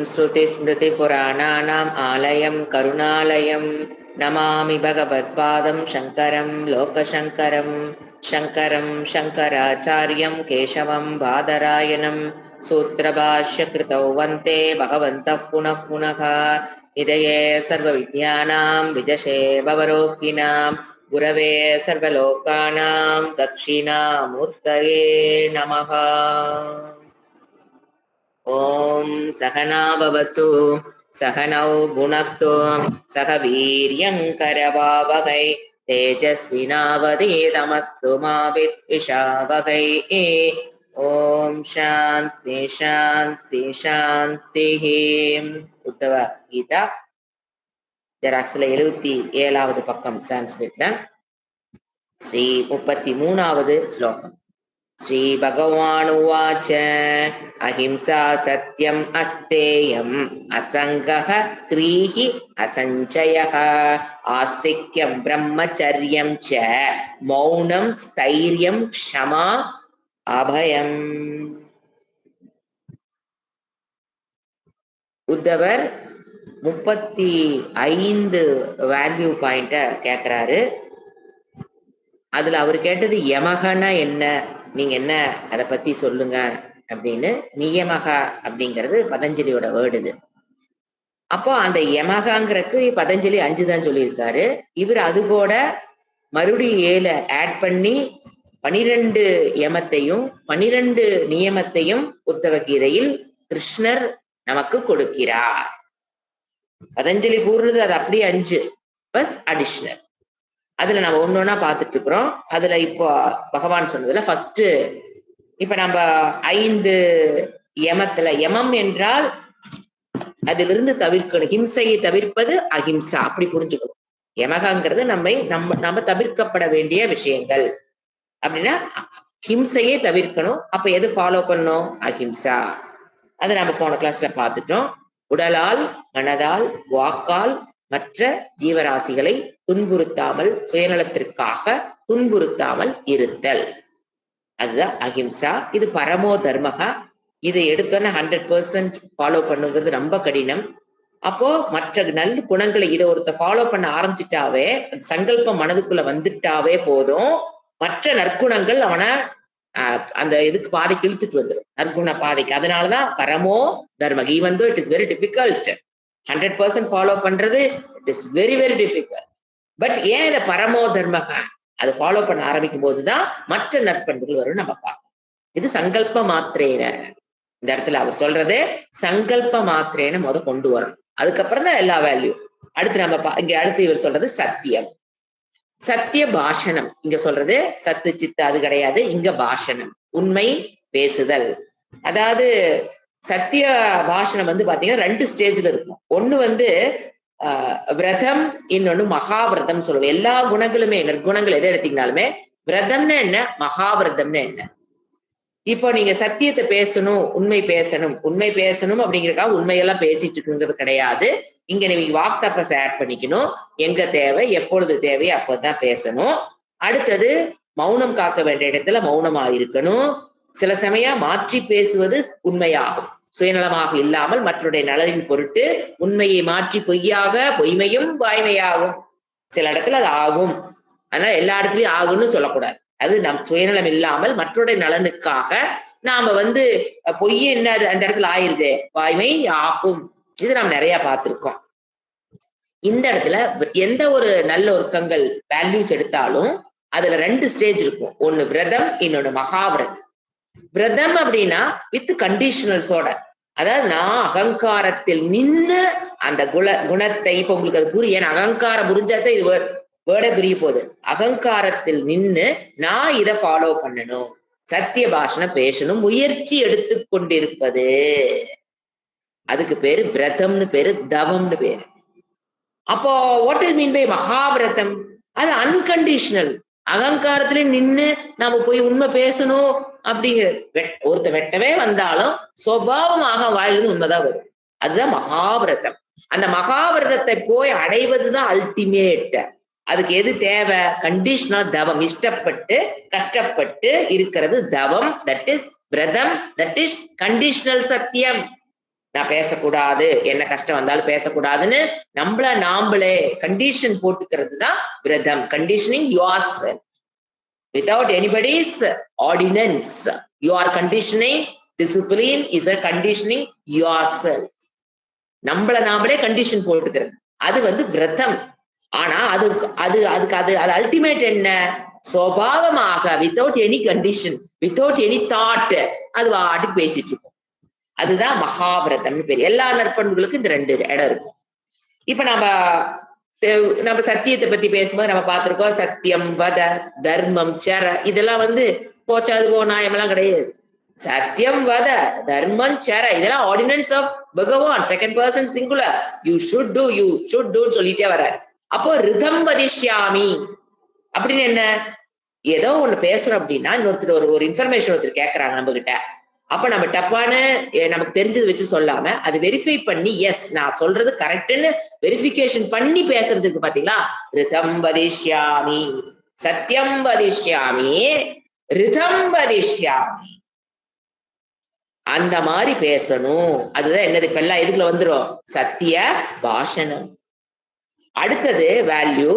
श्रुतिस्मृतिपुराणानाम् आलयं करुणालयं नमामि भगवत्पादं शङ्करं लोकशङ्करं शङ्करं शङ्कराचार्यं केशवं बादरायणं सूत्रभाष्यकृतौ वन्दे भगवन्तः पुनः पुनः निधये सर्वविद्यानां विजशे भवरोगिणां गुरवे सर्वलोकानां दक्षिणामूर्तये नमः। ॐ सहना भवतु सहनौ भुनक्तु सह वीर्यं करवावहै तेजस्विनावधीतमस्तु मा विद्विषावहै। ॐ शान्ति शान्ति शान्तिः। உத்தவ கீதா ஜெராக்ஸ்ல 77வது பக்கம் சான்ஸ்கிரிட்ல ஸ்ரீ 33வது ஸ்லோகம். श्री भगवानुवाच अहिंसा सत्यम् अस्तेयम् असङ्गः क्रीः असञ्चयः आस्तिक्यं ब्रह्मचर्यं च मौनं स्थैर्यं क्षमा अभयम्. உத்தவர் 35 வேல்யூ பாயிண்ட கேக்குறாரு. அதுல அவர் கேட்டது யமகனா என்ன, நீங்க என்ன அதை பத்தி சொல்லுங்க அப்படின்னு. நியமக அப்படிங்கிறது பதஞ்சலியோட வேர்டு இது. அப்போ அந்த யமகாங்கிறதுக்கு பதஞ்சலி 5 தான் சொல்லியிருக்காரு. இவர் அது கூட மறுபடியும் 7 ஆட் பண்ணி 12 யமத்தையும் 12 நியமத்தையும் உத்தவ கீதையில் கிருஷ்ணர் நமக்கு கொடுக்கிறார். பதஞ்சலி கூறுறது அது அப்படியே 5 பிளஸ் அடிஷனல். அதுல நம்ம ஒன்னொன்னா பார்த்துட்டு இருக்கிறோம். அதுல இப்போ பகவான் சொன்னதுல ஃபர்ஸ்ட் இப்ப நம்ம 5 யமத்துல, யமம் என்றால் அதிலிருந்து தவிர்க்கணும், ஹிம்சையை தவிர்ப்பது அஹிம்சா, அப்படி புரிஞ்சுக்கணும். யமகங்கிறது நம்ம தவிர்க்கப்பட வேண்டிய விஷயங்கள் அப்படின்னா ஹிம்சையை தவிர்க்கணும். அப்ப எது ஃபாலோ பண்ணணும்? அஹிம்சா. அதை நம்ம போன கிளாஸ்ல பார்த்துட்டோம். உடலால் மனதால் வாக்கால் மற்ற ஜீவராசிகளை துன்புறுத்தாமல், சுயநலத்திற்காக துன்புறுத்தாமல் இருத்தல், அதுதான் அஹிம்சா. இது பரமோ தர்மகா. இது எடுத்தோன்னா 100% ஃபாலோ பண்ணுங்கிறது ரொம்ப கடினம். அப்போ மற்ற நல்ல குணங்களை இதை ஒருத்த ஃபாலோ பண்ண ஆரம்பிச்சுட்டாவே, சங்கல்பம் மனதுக்குள்ள வந்துட்டாவே போதும், மற்ற நற்குணங்கள் அவனை அந்த இதுக்கு பாதைக்கு இழுத்துட்டு வந்துடும், நற்குண பாதைக்கு. அதனாலதான் பரமோ தர்மகா. Even though it is very difficult, 100% follow பண்றது it is very very difficult. But ஏன் இதை பரமோ தர்மகா அதை ஃபாலோ பண்ண ஆரம்பிக்கும் போதுதான் மற்ற நற்பண்புகள் வரும் நம்ம பார்க்கணும். இது சங்கல்ப மாத்திரேன. இந்த இடத்துல அவர் சொல்றது சங்கல்ப மாத்திரேன கொண்டு வரணும். அதுக்கப்புறம் தான் எல்லா வேல்யூ. அடுத்து நம்ம இங்க அடுத்து இவர் சொல்றது சத்தியம், சத்திய பாஷணம். இங்க சொல்றது சத்து சித்து அது கிடையாது, இங்க பாஷணம், உண்மை பேசுதல். அதாவது சத்திய பாஷணம் பாத்தீங்கன்னா 2 ஸ்டேஜ்ல இருக்கும். ஒண்ணு விரதம், இன்னொன்னு மகாவிரதம் சொல்லுவோம். எல்லா குணங்களுமே நற்குணங்கள் எதை எடுத்தீங்கனாலுமே விரதம்னு என்ன, மகாவிரதம்னு என்ன. இப்போ நீங்க சத்தியத்தை பேசணும், உண்மை பேசணும், உண்மை பேசணும் அப்படிங்கிறதுக்காக உண்மையெல்லாம் பேசிட்டு இருக்குங்கிறது கிடையாது. இங்க நீங்க வாக் தபஸ் ஆட் பண்ணிக்கணும். எங்க தேவை, எப்பொழுது தேவை அப்பதான் பேசணும். அடுத்தது மௌனம் காக்க வேண்டிய இடத்துல மௌனமா இருக்கணும். சில சமயம் மாற்றி பேசுவது உண்மையாகும், சுயநலமாக இல்லாமல் மற்றவருடைய நலனின் பொருட்டு உண்மையை மாற்றி பொய்யாக, பொய்மையும் வாய்மையாகும். சில இடத்துல அது ஆகும், அதனால எல்லா இடத்துலயும் ஆகும்னு சொல்லக்கூடாது. அது நம் சுயநலம் இல்லாமல் மற்றவருடைய நலனுக்காக நாம பொய் என்ன அந்த இடத்துல ஆயிருது, வாய்மை ஆகும். இது நாம் நிறைய பார்த்திருக்கோம். இந்த இடத்துல எந்த ஒரு நல்ல ஒழுக்கங்கள் வேல்யூஸ் எடுத்தாலும் அதுல 2 ஸ்டேஜ் இருக்கும். ஒண்ணு விரதம், இன்னொன்னு மகாவிரதம். விரதம் அப்படின்னா வித் கண்டிஷனல்ஸோட, அதாவது நான் அகங்காரத்தில் நின்று அந்த குணத்தை, இப்ப உங்களுக்கு அது புரிய, அகங்காரம் புரிஞ்சாதான் இது வேர்டே புரிய போகுது. அகங்காரத்தில் நின்று நான் இதை ஃபாலோ பண்ணணும், சத்திய பாஷணம் பேசணும், முயற்சி எடுத்து கொண்டிருப்பது, அதுக்கு பேரு விரதம்னு பேரு, தவம்னு பேரு. அப்போ வாட் இஸ் மீன் பை மகாவிரதம்? அது அன்கண்டிஷனல். அகங்காரத்திலே நின்று நாம போய் உண்மை பேசணும் அப்படிங்கிற, ஒருத்த வெட்டவே வந்தாலும் சுபாவமாக வாயிலிருந்து உண்மைதான் வரும். அதுதான் மகாவிரதம். அந்த மகாவிரதத்தை போய் அடைவதுதான் அல்டிமேட். அதுக்கு எது தேவை? கண்டிஷனா தவம். இஷ்டப்பட்டு கஷ்டப்பட்டு இருக்கிறது தவம். தட் இஸ் விரதம். தட் இஸ் கண்டிஷனல் சத்தியம். நான் பேசக்கூடாது, என்ன கஷ்டம் வந்தாலும் பேசக்கூடாதுன்னு நம்மள நாமளே கண்டிஷன் போட்டுக்கிறது தான் விரதம். Conditioning your self without anybody's ordinance. You are conditioning. Discipline is a conditioning yourself. நம்மள நாமளே கண்டிஷன் போட்டுக்கிறது அது வந்து விரதம். ஆனா அது அல்டிமேட் என்ன? சுபாவமாக without any condition, without any thought அது வாட்டுக்கு பேசிட்டு இருக்கும். அதுதான் மகாவிரதம்னு பேர். எல்லா நற்பண்புகளுக்கும் இந்த 2 இடம் இருக்கும். இப்ப நம்ம சத்தியத்தை பத்தி பேசும்போது நம்ம பார்த்திருக்கோம், சத்தியம் வத, தர்மம் சர, இதெல்லாம் வந்து போச்சாதுக்கோ நியாயமெல்லாம் கிடையாது. சத்தியம் வத, தர்மம் சர, இதெல்லாம் ஆர்டினன்ஸ் ஆஃப் பகவான், second person singular. You should do சொல்லிட்டே வர. அப்போ ரிதம் வதிஷ்யாமி அப்படின்னு என்ன? ஏதோ ஒண்ணு பேசுறோம் அப்படின்னா இன்னொருத்தர் ஒரு இன்ஃபர்மேஷன் ஒருத்தர் கேட்கறாங்க நம்ம கிட்ட. அப்ப நம்ம டப்பான நமக்கு தெரிஞ்சது வச்சு சொல்லாம அது வெரிஃபை பண்ணி, எஸ் நான் சொல்றது கரெக்ட்னு வெரிஃபிகேஷன் பண்ணி பேசுறதுக்கு பாத்தீங்களா, ரிதம் வதிஷ்யாமி, சத்தியம் வதிஷ்யாமி, ரிதம் வதிஷ்யாமி, அந்த மாதிரி பேசணும். அதுதான் என்னது, இப்ப எல்லாம் எதுக்குள்ள வந்துரும், சத்திய பாஷணம். அடுத்தது வேல்யூ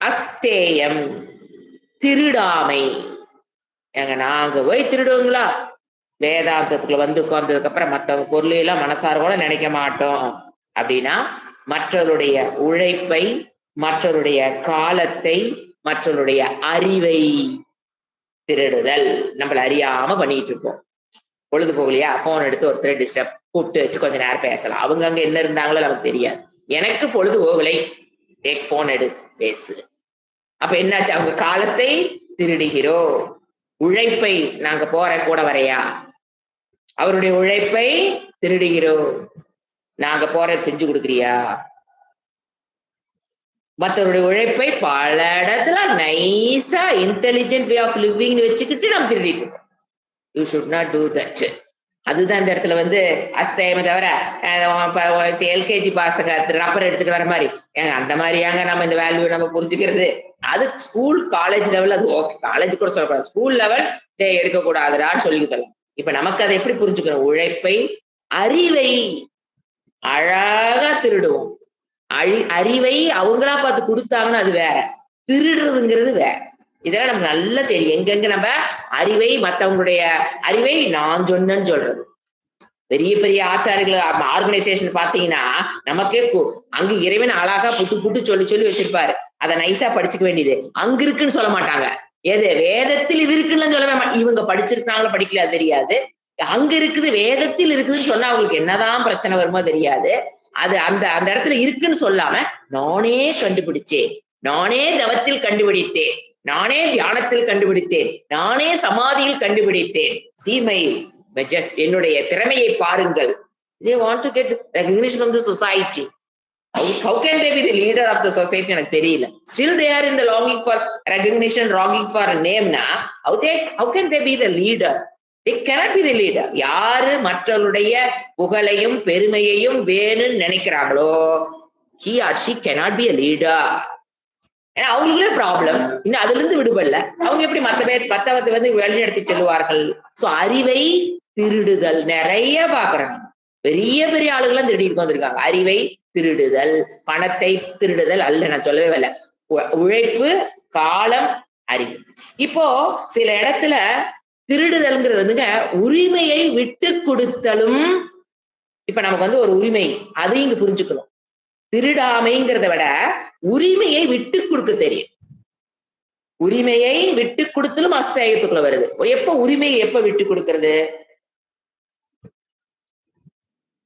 அஸ்தேயம், திருடாமை. ஏங்க நாங்க போய் திருடுவோங்களா? வேதாந்தத்துக்குள்ள வந்து உட்கார்ந்ததுக்கு அப்புறம் மற்றவங்க பொருளையெல்லாம் மனசார கூட நினைக்க மாட்டோம் அப்படின்னா, மற்றவருடைய உழைப்பை, மற்றவருடைய காலத்தை, மற்றவருடைய அறிவை திருடுதல் நம்மள அறியாம பண்ணிட்டு இருக்கோம். பொழுது போகலையா, போன் எடுத்து ஒருத்தர் டிஸ்டர்ப் கூப்பிட்டு வச்சு கொஞ்ச நேரம் பேசலாம். அவங்க அங்க என்ன இருந்தாங்களோ நமக்கு தெரியாது. எனக்கு பொழுது போகலை, போன் எடு பேசு. அப்ப என்னாச்சு, அவங்க காலத்தை திருடுகிறோம். உழைப்பை, நாங்க போற கூட வரையா, அவருடைய உழைப்பை திருடுகிறோம். நாங்க போறதை செஞ்சு கொடுக்குறியா? மற்றவருடைய உழைப்பை பல இடத்துல நைஸா இன்டெலிஜென்ட் வே ஆஃப் லிவிங் வச்சுக்கிட்டு நம்ம திருடிட்டு இருக்கோம். You should not do that. அதுதான் இந்த இடத்துல வந்து அஸ்தேயமே தவிர எல்கேஜி பாசங்க ரப்பர் எடுத்துட்டு வர மாதிரி ஏங்க அந்த மாதிரியாங்க நம்ம இந்த வேல்யூ நம்ம புரிஞ்சுக்கிறது. அது ஸ்கூல் காலேஜ் லெவல், அது ஓகே, காலேஜ் கூட சொல்லக்கூடாது, ஸ்கூல் லெவல் எடுக்கக்கூடாதுடான்னு சொல்லிக்கலாம். இப்ப நமக்கு அதை எப்படி புரிஞ்சுக்கணும்? உழைப்பை, அறிவை அழகா திருடுவோம். அறிவை அவங்களா பார்த்து கொடுத்தாங்கன்னா அது வேற, திருடுறதுங்கிறது வேற. இதெல்லாம் நமக்கு நல்லா தெரியும். எங்கெங்க நம்ம அறிவை, மற்றவங்களுடைய அறிவை நான் சொன்னேன்னு சொல்றது. பெரிய பெரிய ஆச்சாரிகள் ஆர்கனைசேஷன் பாத்தீங்கன்னா நமக்கே அங்க இறைவன் அழகா புட்டு சொல்லி வச்சிருப்பாரு. அதை நைஸா படிச்சுக்க வேண்டியது. அங்க இருக்குன்னு சொல்ல மாட்டாங்க. எது வேதத்தில் இது இருக்குன்னு சொல்லவே மாட்டாங்க. இவங்க படிச்சிருக்காங்களோ படிக்கல தெரியாது. அங்க இருக்குது, வேதத்தில் இருக்குதுன்னு சொன்னா அவங்களுக்கு என்னதான் பிரச்சனை வருமோ தெரியாது. அது அந்த அந்த இடத்துல இருக்குன்னு சொல்லாம நானே கண்டுபிடிச்சேன், நானே தவத்தில் கண்டுபிடித்தேன், நானே தியானத்தில் கண்டுபிடித்தேன், நானே சமாதியில் கண்டுபிடித்தேன், சீமை just என்னுடைய திறமையை பாருங்கள். They want to get recognition from the society. How can they be the leader of the society? எனக்கு தெரியல. Still they are in the longing for recognition, longing for a name. How can they be the leader? They cannot be the leader. யாரு மற்றவருடைய புகழையும் பெருமையையும் வேணும்னு நினைக்கிறாங்களோ, he or she cannot be a leader. ஏன்னா அவங்களுக்குள்ளே ப்ராப்ளம், இன்னும் அதுல இருந்து விடுபடல. அவங்க எப்படி மத்தவத்தை வந்து வழி நடத்தி செல்வார்கள்? சோ அறிவை திருடுதல் நிறைய பாக்குறாங்க. பெரிய பெரிய ஆளுகள்லாம் திருடிட்டு வந்திருக்காங்க. அறிவை திருடுதல், பணத்தை திருடுதல் அல்ல, நான் சொல்லவே இல்லை. உழைப்பு, காலம், அறிவு. இப்போ சில இடத்துல திருடுதல்ங்கிறது வந்துங்க உரிமையை விட்டு கொடுத்தலும். இப்ப நமக்கு வந்து ஒரு உரிமை, அதையும் இங்க புரிஞ்சுக்கணும். திருடாமைங்கிறத விட உரிமையை விட்டு கொடுக்க தெரியும். உரிமையை விட்டு கொடுத்தலும் அஸ்தேயத்துக்குள்ள வருது. எப்ப உரிமையை எப்ப விட்டு கொடுக்கறது?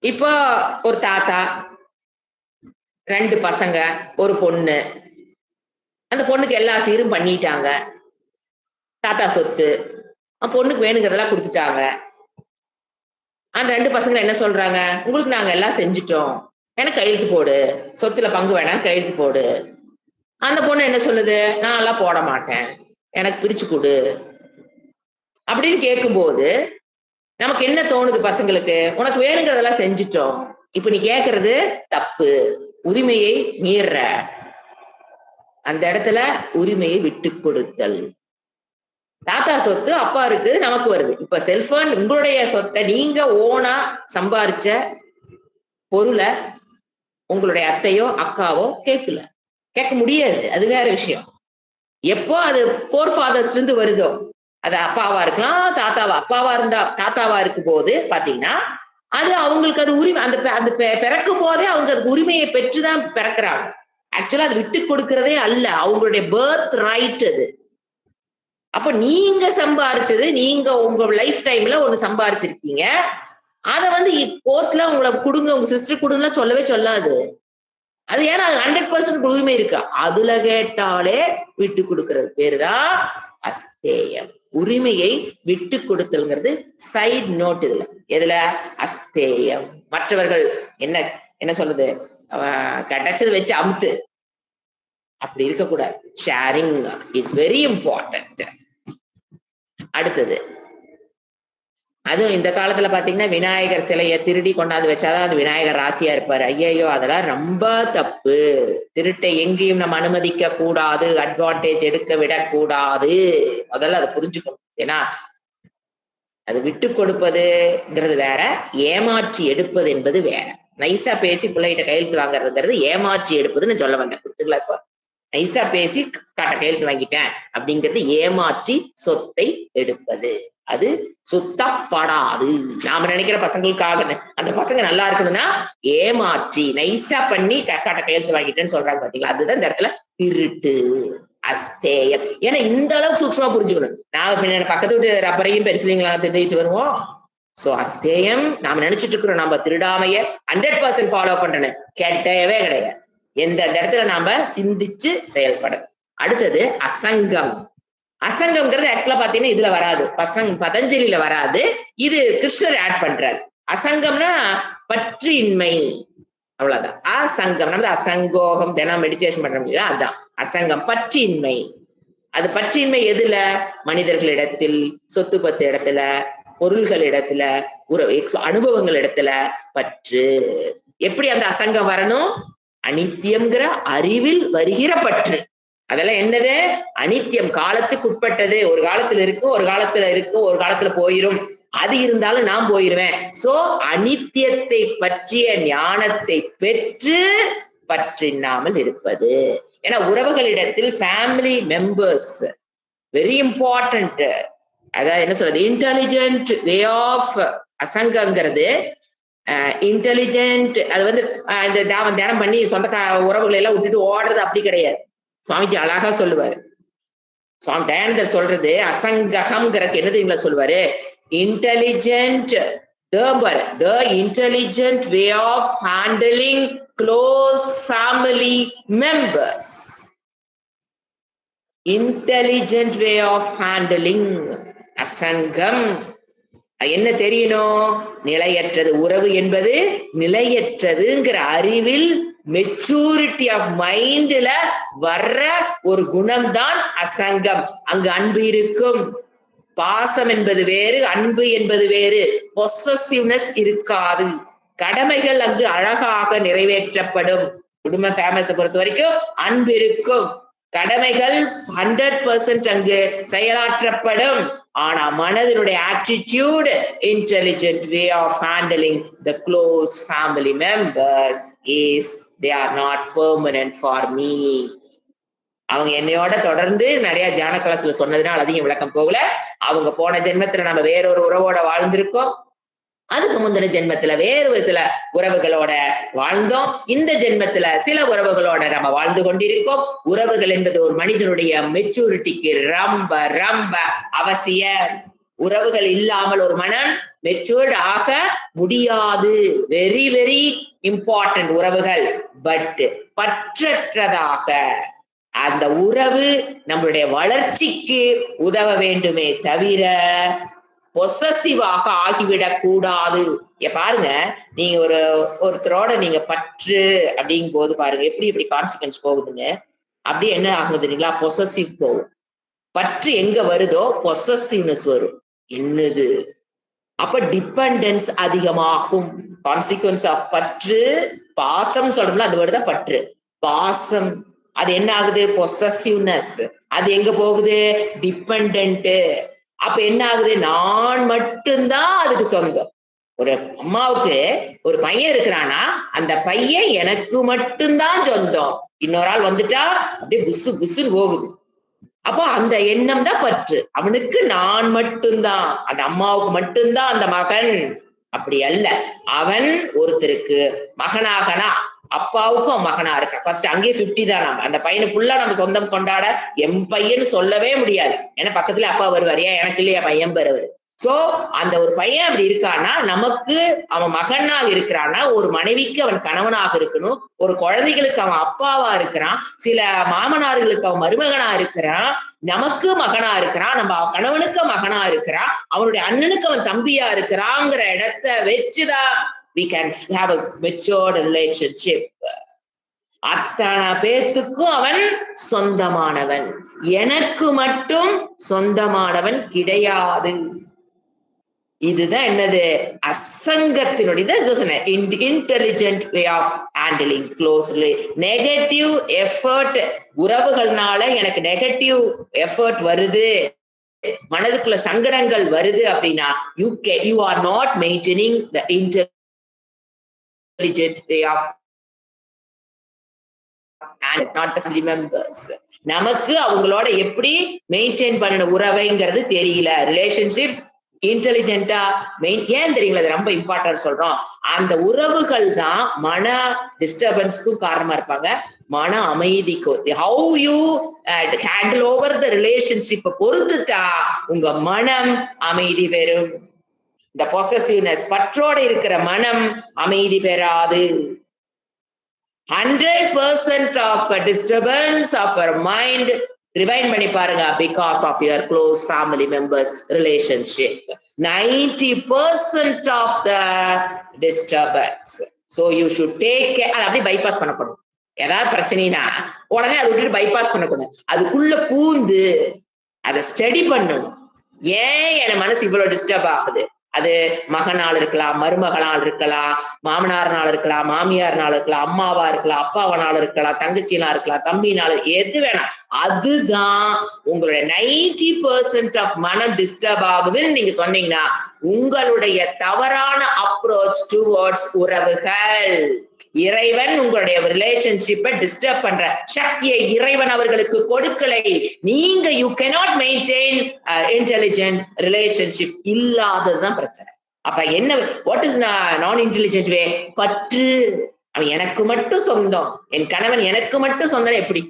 இப்போ ஒரு தாத்தா, 2 பசங்க, ஒரு பொண்ணு. அந்த பொண்ணுக்கு எல்லா சீரும் பண்ணிட்டாங்க. தாத்தா சொத்து பொண்ணுக்கு வேணுங்கிறதெல்லாம் கொடுத்துட்டாங்க. அந்த 2 பசங்க என்ன சொல்றாங்க? உங்களுக்கு நாங்க எல்லாம் செஞ்சுட்டோம், எனக்கு கையெழுத்து போடு, சொத்துல பங்கு வேணாம் கையெழுத்து போடு. அந்த பொண்ணு என்ன சொல்லுது? நான் எல்லாம் போட மாட்டேன், எனக்கு பிரிச்சு கொடு அப்படின்னு கேட்கும்போது நமக்கு என்ன தோணுது? பசங்களுக்கு உனக்கு வேணுங்கிறதெல்லாம் செஞ்சுட்டோம், இப்ப நீ கேட்கறது தப்பு, உரிமையை மீற. அந்த இடத்துல உரிமையை விட்டு கொடுத்தல். தாத்தா சொத்து அப்பா இருக்கு நமக்கு வருது. இப்ப செல்போன் உங்களுடைய சொத்தை நீங்க ஓனா சம்பாரிச்ச பொருளை உங்களுடைய அத்தையோ அக்காவோ கேட்க முடியாது. அது வேற விஷயம். எப்போ அது ஃபோர் ஃபாதர்ஸ்ல இருந்து வருதோ, அது அப்பாவா இருக்கலாம், தாத்தாவா இருக்கும் போது பாத்தீங்கன்னா அது அவங்களுக்கு அது உரிமை அந்த பிறக்கும் போதே அவங்க அதுக்கு உரிமையை பெற்றுதான் பிறக்கிறாங்க. ஆக்சுவலா அது விட்டு கொடுக்கிறதே அல்ல, அவங்களுடைய பர்த் ரைட் அது. அப்ப நீங்க சம்பாரிச்சது, நீங்க உங்க லைஃப் டைம்ல ஒண்ணு சம்பாரிச்சிருக்கீங்க. அத வந்து கோர்ட்ல உங்களை கொடுங்க, உங்க சிஸ்டர் கொடுங்க சொல்லவே சொல்லாது. அது ஏன்னா 100% உரிமை இருக்கு. அதுல கேட்டாலே விட்டு கொடுக்கிறது பேருதான் அஸ்தேயம். உரிமையை விட்டு கொடுத்தல்ங்கிறது சைட் நோட். எதுல அஸ்தேயம். மற்றவர்கள் என்ன என்ன சொல்றது, கிடைச்சது வச்சு அமுத்து, அப்படி இருக்கக்கூடாது. Sharing is very important. அடுத்தது, அதுவும் இந்த காலத்துல பாத்தீங்கன்னா விநாயகர் சிலையை திருடி கொண்டாந்து வச்சாதான் அது விநாயகர் ராசியா இருப்பாரு. ஐயோ, அதெல்லாம் ரொம்ப தப்பு. திருட்டை எங்கேயும் நம்ம அனுமதிக்க கூடாது, அட்வான்டேஜ் எடுக்க விடக்கூடாது. முதல்ல அதை புரிஞ்சுக்கணும். ஏன்னா அது விட்டு கொடுப்பதுங்கிறது வேற, ஏமாற்றி எடுப்பது என்பது வேற. நைஸா பேசி பிள்ளைகிட்ட கையெழுத்து வாங்குறதுங்கிறது ஏமாற்றி எடுப்பதுன்னு சொல்ல வந்தேன். புரிஞ்சுங்களா? இப்ப நைஸா பேசி கையெழுத்து வாங்கிட்டேன் அப்படிங்கிறது ஏமாற்றி சொத்தை எடுப்பது. அது சுத்தப்படாது. நாம நினைக்கிற பசங்களுக்காக அந்த பசங்க நல்லா இருக்கணும்னா ஏமாற்றி நைஸா பண்ணி கையெழுத்து வாங்கிட்டேன்னு சொல்றாங்க பாத்தீங்களா, அதுதான் இந்த இடத்துல திருட்டு, அஸ்தேயம். ஏன்னா இந்த அளவுக்கு சூக்ஷ்மா புரிஞ்சுக்கணும். நாம பக்கத்து வீட்டு ரப்பரையும் பெருசிலிங்களா திருடிட்டு வருவோம். சோ அஸ்தேயம் நாம நினைச்சிட்டு இருக்கிறோம் நம்ம திருடாமைய 100% ஃபாலோ பண்றேன்னு, கேட்டவே கிடையாது. எந்த இடத்துல நாம சிந்திச்சு செயல்படும். அடுத்தது அசங்கம். அசங்கம்ங்கிறது ஆக்சுவலா பாத்தீங்கன்னா இதுல வராது, பதஞ்சலியில வராது, இது கிருஷ்ணர் ஆட் பண்றாரு. அசங்கம்னா பற்றின்மை, அவ்வளவுதான். அசங்கம் நம்ம அசங்கோகம் தினம் மெடிடேஷன் பண்ற முடியல, அதான் அசங்கம், பற்றின்மை. அது பற்றின்மை எதுல? மனிதர்களிடத்தில், சொத்து பத்து இடத்துல, பொருள்கள் இடத்துல, அனுபவங்கள் இடத்துல பற்று. எப்படி அந்த அசங்கம் வரணும்? அனித்தியம்ங்கிற அறிவில் வருகிற பற்று. அதெல்லாம் என்னது? அனித்தியம், காலத்துக்கு உட்பட்டது. ஒரு காலத்துல இருக்கு, ஒரு காலத்துல இருக்கு, ஒரு காலத்துல போயிரும். அது இருந்தாலும் நான் போயிருவேன். சோ அனித்தியத்தை பற்றிய ஞானத்தை பெற்று பற்றினாமல் இருப்பது. ஏன்னா உறவுகளிடத்தில் ஃபேமிலி மெம்பர்ஸ் வெரி இம்பார்ட்டன்ட். அதாவது என்ன சொல்றது, இன்டெலிஜென்ட் வே ஆஃப் அசங்கங்கிறது இன்டெலிஜென்ட். அது வந்து இந்த தியானம் பண்ணி சொந்த உறவுகளை எல்லாம் விட்டுட்டு ஓடுறது அப்படி கிடையாது. சுவாமிஜி அழகா சொல்லுவாரு. சுவாமி தயானந்தர் சொல்றது அசங்கம்ங்கிறதுக்கு என்னது சொல்லுவாரு, intelligent, the intelligent way of handling close family members. Intelligent way of handling அசங்கம். என்ன தெரியணும்? நிலையற்றது. உறவு என்பது நிலையற்றதுங்கிற அறிவில் மெச்சூரிட்டி ஆஃப் மைண்ட்ல வர்ற ஒரு குணம் தான் அசங்கம். அங்கு அன்பு இருக்கும். பாசம் என்பது வேறு, அன்பு என்பது வேறு. பொசசிவ்னஸ் இருக்காது. கடமைகள் அங்கு அழகாக நிறைவேற்றப்படும். குடும்ப ஃபேமிலியை பொறுத்த வரைக்கும் அன்பு இருக்கும், கடமைகள் 100% அங்கு செயலாற்றப்படும். ஆனா மனதினுடைய attitude, intelligent way of handling the close family members is they are not permanent for me. அவங்க என்னையோட தொடர்ந்து நிறைய தியான கிளாஸ்ல சொன்னதுனால அதிகம் விளக்கம் போகல. அவங்க போன ஜென்மத்துல நம்ம வேறொரு உறவோட வாழ்ந்திருக்கோம், அதுக்கு முந்தின ஜென்மத்துல வேறு சில உறவுகளோட வாழ்ந்தோம், இந்த ஜென்மத்துல சில உறவுகளோட நம்ம வாழ்ந்து கொண்டிருக்கோம். உறவுகள் என்பது ஒரு மனிதனுடைய மெச்சூரிட்டிக்கு ரொம்ப ரொம்ப அவசியம். உறவுகள் இல்லாமல் ஒரு மனம் மெச்சூர்ட் ஆக முடியாது. வெரி வெரி இம்பார்ட்டன்ட் உறவுகள். பட் பற்றற்றதாக அந்த உறவு நம்மளுடைய வளர்ச்சிக்கு உதவ வேண்டுமே தவிர பொசசிவாக ஆகிவிடக் கூடாது. பாருங்க, நீங்க ஒருத்தரோட நீங்க பற்று அப்படிங்கும் போது பாருங்க எப்படி கான்சிக்வன்ஸ் போகுதுங்க. அப்படி என்ன ஆகுது தெரியுங்களா? பொசசிவ் போகும். பற்று எங்க வருதோ பொசசிவ்னஸ் வரும். என்னது? அப்ப டிபெண்டன்ஸ் அதிகமாகும். கான்சிக்வன்ஸ் ஆஃப் பற்று, பாசம் சொல்றோம்ல, அது வருதா பற்று, பாசம். அது என்ன ஆகுது? பொசசிவ்னஸ். அது எங்க போகுது? டிபெண்டன்ட். அப்ப என்ன ஆகுது? நான் மட்டும்தான் அதுக்கு சொந்தம். ஒரு அம்மாவுக்கு ஒரு பையன் இருக்கிறானா, அந்த பையன் எனக்கு மட்டும்தான் சொந்தம். இன்னொரு ஆள் வந்துட்டா அப்படியே புசு புசுன்னு போகுது. அப்போ அந்த எண்ணம் தான் பற்று. அவனுக்கு நான் மட்டும்தான், அந்த அம்மாவுக்கு மட்டும்தான் அந்த மகன். அப்படி அல்ல. அவன் ஒருத்தருக்கு மகனாகனா அப்பாவுக்கும் அவன் மகனா இருக்கான். ஃபர்ஸ்ட் அங்கேயே 50 தான். நம்ம அந்த பையனை ஃபுல்லா நம்ம சொந்தம் கொண்டாட என் பையன்னு சொல்லவே முடியாது. ஏன்னா பக்கத்துல அப்பா வருவாரு. ஏன் எனக்கு இல்லையா பையன் வருவாரு. சோ அந்த ஒரு பையன் அப்படி இருக்கான்னா, நமக்கு அவன் மகனாக இருக்கிறான்னா, ஒரு மனைவிக்கு அவன் கணவனாக இருக்கணும், ஒரு குழந்தைகளுக்கு அவன் அப்பாவா இருக்கிறான், சில மாமனார்களுக்கு அவன் மருமகனா இருக்கிறான், நமக்கு மகனா இருக்கிறான், நம்ம கணவனுக்கு மகனா இருக்கிறான், அவனுடைய அண்ணனுக்கு அவன் தம்பியா இருக்கிறாங்கிற இடத்த வச்சுதான் we can have a matured relationship. அத்தனை பேத்துக்கும் அவன் சொந்தமானவன், எனக்கு மட்டும் சொந்தமானவன் கிடையாது. இதுதான் என்னது? அசங்கத்தினுடைய intelligent way of handling closely. Negative effort, உறவுகள்னால எனக்கு நெகட்டிவ் எஃபர்ட் வருது, மனதுக்குள்ள சங்கடங்கள் வருது அப்படின்னா you are not maintaining the intelligent way of and not the family members. நமக்கு அவங்களோட எப்படி மெயின்டைன் பண்ண உறவைங்கிறது தெரியல. ரிலேஷன்ஷிப்ஸ் இன்டெலிஜென்ட்டா ஏன் தெரியல, அது ரொம்ப இம்பார்ட்டன்ட் சொல்றோம். அந்த உறவுகள் தான் மன டிஸ்டர்பன்ஸ்க்கும் காரணமா இருப்பாங்க, மன அமைதிக்கும். How you handle over the relationship பொறுத்துட்டா உங்க மனம் அமைதி பெறும். இந்த பொசசிவ்னஸ், பற்றோட இருக்கிற மனம் அமைதி பெறாது. 100% of a disturbance of our mind, rewind பண்ணி பாருங்க, because of your close family members relationship. 90% of the disturbance. So you should take care. அது அப்படியே bypass பண்ணப்படும். ஏதாவது பிரச்சனைனா உடனே அதை விட்டுட்டு bypass பண்ணக்கூடாது. அதுக்குள்ள பூந்து அதை ஸ்டடி பண்ணணும். ஏன் என் மனசு இவ்வளவு டிஸ்டர்ப் ஆகுது? அது மகனால் இருக்கலாம், மருமகனால் இருக்கலாம், மாமனார்னால இருக்கலாம், மாமியார்னால இருக்கலாம், அம்மாவா இருக்கலாம், அப்பாவனால இருக்கலாம், தங்கச்சினா இருக்கலாம், தம்பினால, எது வேணா. அதுதான் உங்களுடைய 90% ஆஃப் மனம் டிஸ்டர்ப் ஆகுதுன்னு நீங்க சொன்னீங்கன்னா உங்களுடைய தவறான அப்ரோச் டுவர்ட்ஸ் உறவுகள். இறைவன் உங்களுடைய ரிலேஷன்ஷிப்பை டிஸ்டர்ப் பண்ற சக்தியை இறைவன் அவர்களுக்கு கொடுக்கலை. நீங்க you cannot maintain intelligent relationship. இல்லாததுதான் பிரச்சனை. அப்ப என்ன, வாட் இஸ் நான் இன்டெலிஜென்ட் வே? பற்று. அவன் எனக்கு மட்டும் சொந்தம், என் கணவன் எனக்கு மட்டும் சொந்தம். எப்படி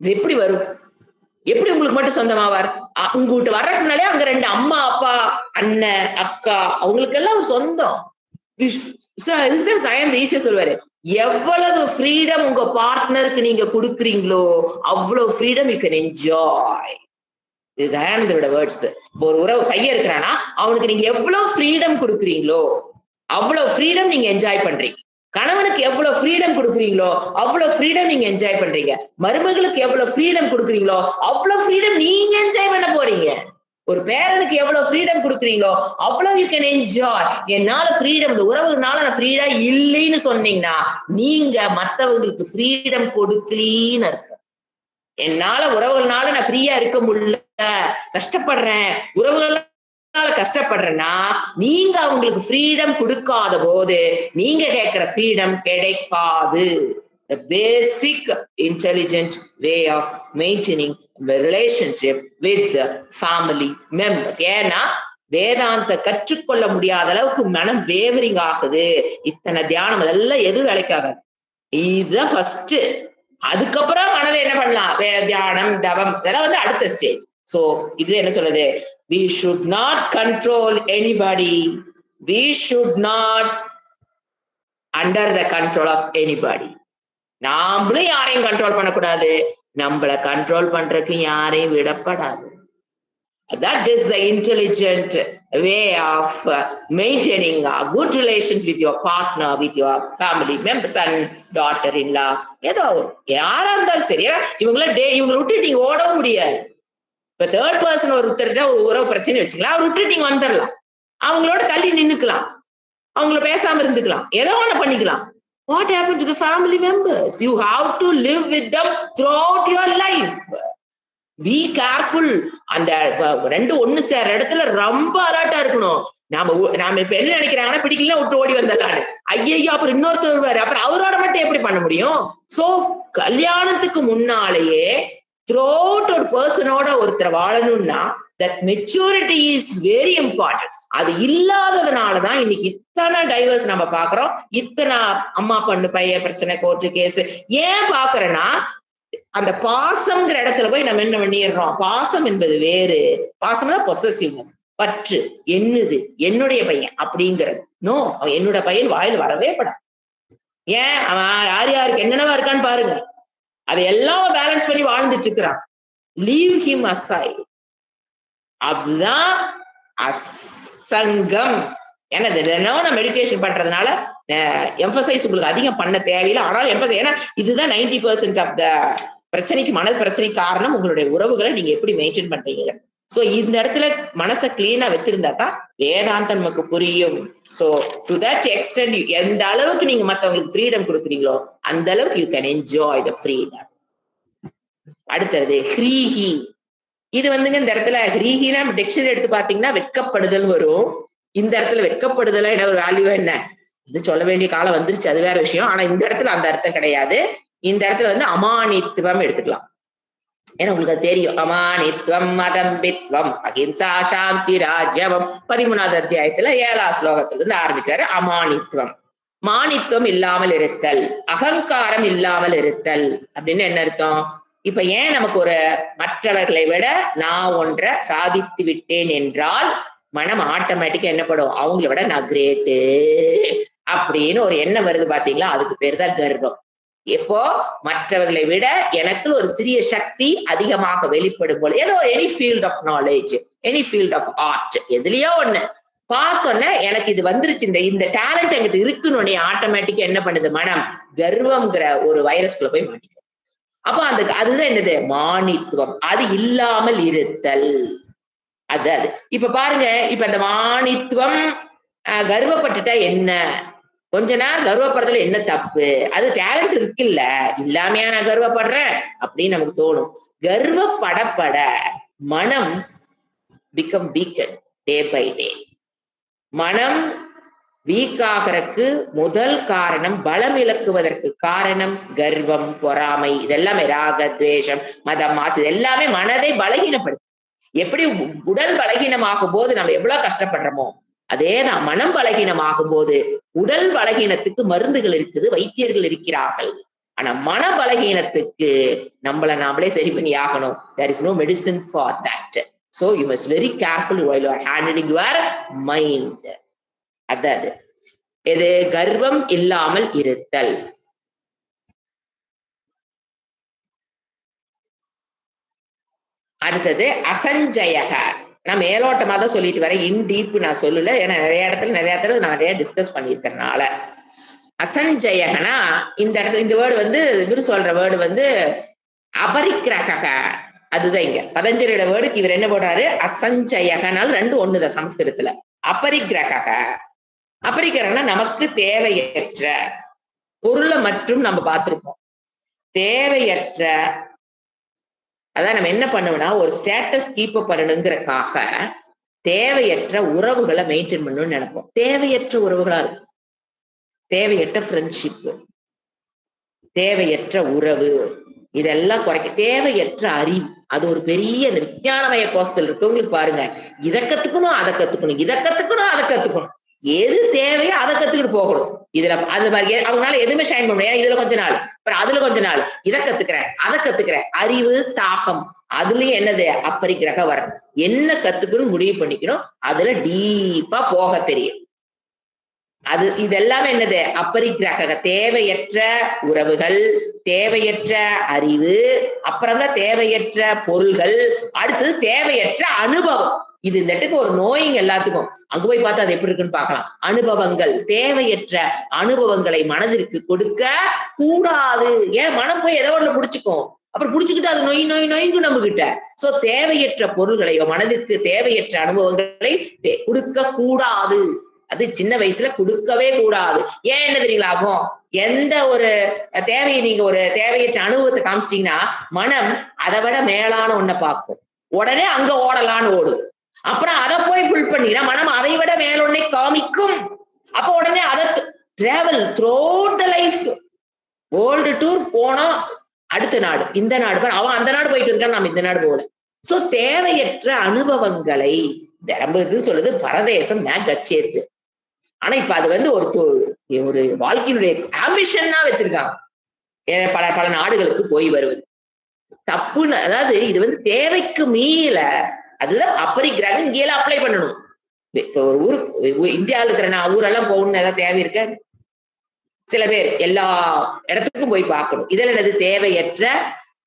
எப்படி வரும்? எப்படி உங்களுக்கு மட்டும் சொந்தமாவார்? உங்ககிட்ட வர்றதுனாலே அங்க 2 அம்மா, அப்பா, அண்ணன், அக்கா, அவங்களுக்கு எல்லாம் ஒரு சொந்தம். ஈஸியா சொல்லுவாரு, எவ்வளவு ஃப்ரீடம் உங்க பார்ட்னருக்கு நீங்க கொடுக்குறீங்களோ அவ்வளவு ஃப்ரீடம் யூ கேன் என்ஜாய். இது தயானந்தரோட வேர்ட்ஸ். இப்போ ஒரு உறவு பையன் இருக்கிறானா அவனுக்கு நீங்க எவ்வளவு ஃப்ரீடம் கொடுக்குறீங்களோ அவ்வளவு ஃப்ரீடம் நீங்க என்ஜாய் பண்றீங்க. கணவனுக்கு எவ்வளவு ஃப்ரீடம் கொடுக்குறீங்களோ அவ்வளவு ஃப்ரீடம் நீங்க என்ஜாய் பண்றீங்க. மருமகளுக்கு எவ்வளவு ஃப்ரீடம் கொடுக்குறீங்களோ அவ்வளவு ஃப்ரீடம் நீங்க என்ஜாய் பண்ண போறீங்க. ஒரு பேரனுக்கு எவ்வளவு ஃப்ரீடம் கொடுக்குறீங்களோ அவ்வளவு யூ கேன் என்ஜாய். என்னால ஃப்ரீடம், இந்த உறவுனால நான் ஃப்ரீடா இல்லைன்னு சொன்னீங்கன்னா நீங்க மத்தவங்களுக்கு ஃப்ரீடம் கொடுக்கலன்னு அர்த்தம். என்னால உறவுகள்னால நான் ஃப்ரீயா இருக்க முடியல, கஷ்டப்படுறேன், உறவுகள்னால கஷ்டப்படுறேன்னா நீங்க அவங்களுக்கு ஃப்ரீடம் கொடுக்காத போது நீங்க கேட்கிற ஃப்ரீடம் கிடைக்காது. The basic intelligent way of maintaining the relationship with the family members. ஏன்னா வேதாந்த கற்றுக்கொள்ள முடியாத அளவுக்கு மனம் வேவரிங் ஆகுது. இத்தனை தியானம் அதெல்லாம் எது வேலைக்காகாது. இதுதான் ஃபர்ஸ்ட். அதுக்கப்புறம் மனதை என்ன பண்ணலாம்? தியானம், தவம், இதெல்லாம் வந்து அடுத்த ஸ்டேஜ். சோ இது என்ன சொல்லுது? We should not control anybody. We should not under the control of anybody. நாமளும் யாரையும் கண்ட்ரோல் பண்ணக்கூடாது, நம்மள கண்ட்ரோல் பண்றதுக்கு யாரையும் விடப்படாது. That is the intelligent way of maintaining a good relation with your partner, with your family members, son, daughter-in-law. ஏதோ யாரா இருந்தாலும் சரி. இவங்களை விட்டு நீங்க ஓடவும் முடியாது. இப்ப தேர்ட் பர்சன் ஒருத்தர் உறவு பிரச்சனை வச்சுக்கலாம், அவர் விட்டு நீங்க வந்துடலாம், அவங்களோட தள்ளி நின்னுக்கலாம், அவங்கள பேசாம இருந்துக்கலாம், ஏதோ ஒண்ணு பண்ணிக்கலாம். What happened to the family members? You have to live with them throughout your life. Be careful. அந்த ரெண்டு ஒண்ணு சேர இடத்துல ரொம்ப அலர்ட்டா இருக்கணும். நாம இப்ப என்ன நினைக்கிறாங்கன்னா பிடிக்கல விட்டு ஓடி வந்தலான்னு. ஐயோ அப்புறம் இன்னொருத்தர் வருவாரு, அப்புறம் அவரோட மட்டும் எப்படி பண்ண முடியும்? சோ கல்யாணத்துக்கு முன்னாலேயே த்ரோட் ஒரு பர்சனோட ஒருத்தர் வாழணும்னா that maturity is very important. அது இல்லாததுனாலதான் இன்னைக்கு இத்தனை டைவர்ஸ் நம்ம பாக்குறோம். இத்தனை அம்மா பொண்ணு பையன் பிரச்சனை, கோர்ட்டு கேஸ். ஏன் பாக்குறேன்னா அந்த பாசம்ங்கிற இடத்துல போய் நம்ம என்ன பண்ணிடுறோம்? பாசம் என்பது வேறு. பாசம்னா பொசசிவ்னஸ், பற்று, என்னது என்னுடைய பையன் அப்படிங்கிறது. நோ, என்னோட பையன் வாயில் வரவே படாது. ஏன் அவன் யார் யாருக்கு என்னென்னவா இருக்கான்னு பாருங்க. அதையெல்லாம் பேலன்ஸ் பண்ணி வாழ்ந்துட்டு இருக்கிறான். Leave him aside. அதுதான் அசங்கம். ஏன்னா தினம் மெடிடேஷன் பண்றதுனால எம்பசைஸ் உங்களுக்கு அதிகம் பண்ண தேவையில்லை. ஆனால் எம்பசைஸ், ஏன்னா இதுதான் 90% ஆஃப் த பிரச்சனைக்கு, மன பிரச்சனைக்கு காரணம் உங்களுடைய உறவுகளை நீங்க எப்படி மெயின்டைன் பண்றீங்க. சோ இந்த இடத்துல மனசை கிளீனா வச்சிருந்தா தான் வேதாந்தம் நமக்கு புரியும். சோ டு தட் எக்ஸ்டென்ட், எந்த அளவுக்கு நீங்க மத்தவங்களுக்கு ஃப்ரீடம் கொடுக்குறீங்களோ அந்த அளவுக்கு you can enjoy the freedom. அடுத்தது ஹ்ரீஹி. இது வந்துங்க இந்த இடத்துல ஹ்ரீஹினா டிக்ஷனரி எடுத்து பாத்தீங்கன்னா வெட்கப்படுதல் வரும். இந்த இடத்துல வெட்கப்படுதல் என்ன ஒரு வேல்யூ என்ன? இது சொல்ல வேண்டிய காலம் வந்துருச்சு, அது வேற விஷயம். ஆனா இந்த இடத்துல அந்த அர்த்தம் கிடையாது. இந்த இடத்துல வந்து அமானித்துவம் எடுத்துக்கலாம். ஏன்னா உங்களுக்கு தெரியும், அமானித்துவம் மதம்பித்வம் அகிம்சா சாந்தி ராஜ்யவம் 13வது அத்தியாயத்துல 7வது ஸ்லோகத்துல இருந்து ஆரம்பிக்கிறாரு. அமானித்துவம், மானித்துவம் இல்லாமல் இருத்தல், அகங்காரம் இல்லாமல் இருத்தல் அப்படின்னு என்ன அர்த்தம்? இப்ப ஏன் நமக்கு ஒரு மற்றவர்களை விட நான் ஒன்றை சாதித்து விட்டேன் என்றால் மனம் ஆட்டோமேட்டிக்கா என்ன படும்? அவங்களை விட நான் கிரேட்டு அப்படின்னு ஒரு எண்ணம் வருது பாத்தீங்களா? அதுக்கு பேர் தான் கர்வம். எப்போ மற்றவர்களை விட எனக்கு ஒரு சிறிய சக்தி அதிகமாக வெளிப்படும் போல, ஏதோ any field of knowledge, any field of art, எதுலயோ ஒண்ணு பார்த்தோன்னே எனக்கு இது வந்துருச்சு, இந்த டேலண்ட் என்கிட்ட இருக்குன்னு ஆட்டோமேட்டிக்கா என்ன பண்ணுது? மனம் கர்வம்ங்கிற ஒரு வைரஸ்குள்ள போய் மாட்டிக்கும். அப்ப அதுதான் என்னது? மானித்துவம். அது இல்லாமல் இருத்தல். அது இப்ப பாருங்க, இப்ப அந்த மானித்துவம் கர்வப்பட்டுட்டா என்ன? கொஞ்ச நேரம் கர்வப்படுறதுல என்ன தப்பு? அது டேலண்ட் இருக்குல்ல, இல்லாமையா நான் கர்வப்படுறேன் அப்படின்னு நமக்கு தோணும். கர்வப்படப்பட மனம் பிகம் வீக்கன் டே பை டே. மனம் வீக் ஆகிறதுக்கு முதல் காரணம், பலம் இழக்குவதற்கு காரணம் கர்வம், பொறாமை, இதெல்லாமே ராக, துவேஷம், மதம், மாசு, எல்லாமே மனதை பலகீனப்படுத்தும். எப்படி உடல் பலகீனமாகும் போது நம்ம எவ்வளவு கஷ்டப்படுறோமோ அதேதான் மனம் பலகீனமாகும் போது உடல் பலகீனத்துக்கு மருந்துகள் இருக்குது, வைத்தியர்கள் இருக்கிறார்கள். ஆனா மன பலகீனத்துக்கு நம்மளை நாமளே சரி பண்ணி ஆகணும். There is no medicine for that. So you must very careful while you are handling your mind. அதாவது இது கர்வம் இல்லாமல் இருத்தல். அடுத்தது அசஞ்சயக. நான் மேலோட்டமா தான் சொல்லிட்டு வரேன், இன் டீப் நான் சொல்லல, ஏன்னா நிறைய இடத்துல நான் நிறைய டிஸ்கஸ் பண்ணியிருக்கனால. அசஞ்சயகனா இந்த இடத்துல இந்த வேர்டு வந்து இவரு சொல்ற வேர்டு வந்து அபரிக்கிரக. அதுதான் இங்க பதஞ்சலியோட வேர்டுக்கு இவர் என்ன போடுறாரு? அசஞ்சயகனால் ரெண்டு ஒண்ணுதான் சமஸ்கிருதத்துல. அபரிக்கிரக. அபரிக்கிரகனா நமக்கு தேவையற்ற பொருளை மற்றும் நம்ம பார்த்திருப்போம். தேவையற்ற, அதான் நம்ம என்ன பண்ணுவோம்னா ஒரு ஸ்டேட்டஸ் கீப் அப் பண்ணணுங்கிறதுக்காக தேவையற்ற உறவுகளை மெயின்டைன் பண்ணணும்னு நினைப்போம். தேவையற்ற உறவுகளா இருக்கும், தேவையற்ற ஃப்ரெண்ட்ஷிப், தேவையற்ற உறவு, இதெல்லாம் குறைக்க. தேவையற்ற அறிவு, அது ஒரு பெரிய அந்த விஞ்ஞானமய கோஷத்தில் இருக்கவங்களுக்கு பாருங்க, இதை கத்துக்கணும் அதை கத்துக்கணும், இதை கத்துக்கணும் அதை கத்துக்கணும், எது தேவையோ அதை கத்துக்கிட்டு போகணும். இதுல அது மாதிரி அவங்களால எதுவுமே ஷைன் பண்ண முடியாது. இதுல கொஞ்ச நாள், அப்புறம் அதுல கொஞ்ச நாள் இதை கத்துக்கிறேன் அதை கத்துக்கிறேன். அறிவு தாகம், அதுலயும் என்னது? அபரிக்கிரக வரணும். என்ன கத்துக்கணும் முடிவு பண்ணிக்கணும், அதுல டீப்பா போக தெரியும். அது இதெல்லாமே என்னது? அபரிக்கிரக. தேவையற்ற உறவுகள், தேவையற்ற அறிவு, அப்புறம் தான் தேவையற்ற பொருள்கள், அடுத்தது தேவையற்ற அனுபவம். இது இந்த இடத்துக்கு ஒரு நோயிங் எல்லாத்துக்கும். அங்க போய் பார்த்தா அது எப்படி இருக்குன்னு பார்க்கலாம். அனுபவங்கள், தேவையற்ற அனுபவங்களை மனதிற்கு கொடுக்க கூடாது. ஏன்? மனம் போய் ஏதோ ஒண்ணு புடிச்சுக்கும், அப்புறம் புடிச்சுக்கிட்டு அது நோய் நோய் நோய்க்கும் நம்ம கிட்ட. சோ தேவையற்ற பொருள்களை, மனதிற்கு தேவையற்ற அனுபவங்களை கொடுக்க கூடாது. அது சின்ன வயசுல கொடுக்கவே கூடாது. ஏன் என்ன தெரியுங்களா ஆகும்? எந்த ஒரு தேவையை நீங்க ஒரு தேவையற்ற அனுபவத்தை காமிச்சிட்டீங்கன்னா மனம் அதை விட மேலான ஒன்றை பார்க்கும், உடனே அங்க ஓடலான்னு ஓடும். அப்புறம் அதை போய் ஃபுல் பண்ணினா மனம் அதை விட மேலொன்னை காமிக்கும். அப்ப உடனே அதை travel through the life. World tour போனா அடுத்த நாடு, இந்த நாடு, அவன் அந்த நாடு போயிட்டு இருக்கான், நம்ம இந்த நாடு போகல. சோ தேவையற்ற அனுபவங்களை நமக்கு சொல்லுது பரதேசம் கச்சேத்து. ஆனா இப்ப அது வந்து ஒரு வாழ்க்கையினுடைய ஆம்பிஷன்னா வச்சிருக்காங்க. பல பல நாடுகளுக்கு போய் வருவது தப்புன்னு. அதாவது இது வந்து தேவைக்கு மீள, அதுதான் அபரிக்கிரகம் இங்கே அப்ளை பண்ணணும். இப்ப ஒரு ஊரு இந்தியாவில் இருக்கிற ஊரெல்லாம் போகணும்னு ஏதாவது தேவை இருக்க? சில பேர் எல்லா இடத்துக்கும் போய் பார்க்கணும். இதில் என்னது தேவையற்ற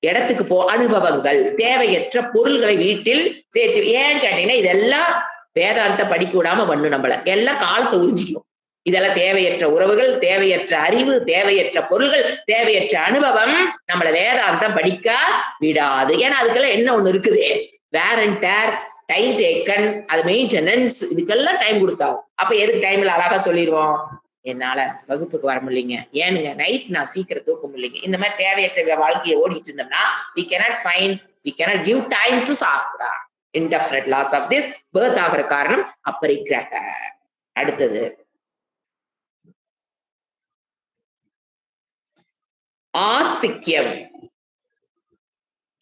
இடத்துக்கு அனுபவங்கள், தேவையற்ற பொருள்களை வீட்டில் சேர்த்து. ஏன்னு கேட்டீங்கன்னா இதெல்லாம் வேதாந்த படிக்க விடாம பண்ணு, நம்மள எல்லாம் காலத்தை உறிஞ்சிக்கும். இதெல்லாம் தேவையற்ற உறவுகள், தேவையற்ற அறிவு, தேவையற்ற பொருள்கள், தேவையற்ற அனுபவம் நம்மள வேதாந்தம் படிக்க விடாது. ஏன்னா அதுக்கெல்லாம் என்ன ஒண்ணு இருக்குது, வேர் அண்ட் டேர், டைம் டேக்கன், அது மெயின்டெனன்ஸ், இதுக்கெல்லாம் டைம் கொடுத்தாகும். அப்ப எதுக்கு டைம்ல அழகா சொல்லிடுவோம், என்னால வகுப்புக்கு வர முடியலைங்க, ஏனுங்க நைட் நான் சீக்கிரம் தூக்க முடியலைங்க. இந்த மாதிரி தேவையற்ற வாழ்க்கையை ஓடிட்டு இருந்தோம்னா we cannot give time to Sastra. indefinite loss of this birth ஆகிற காரணம் அப்பரிக்கிரக. அடுத்தது ஆஸ்திக்யம்.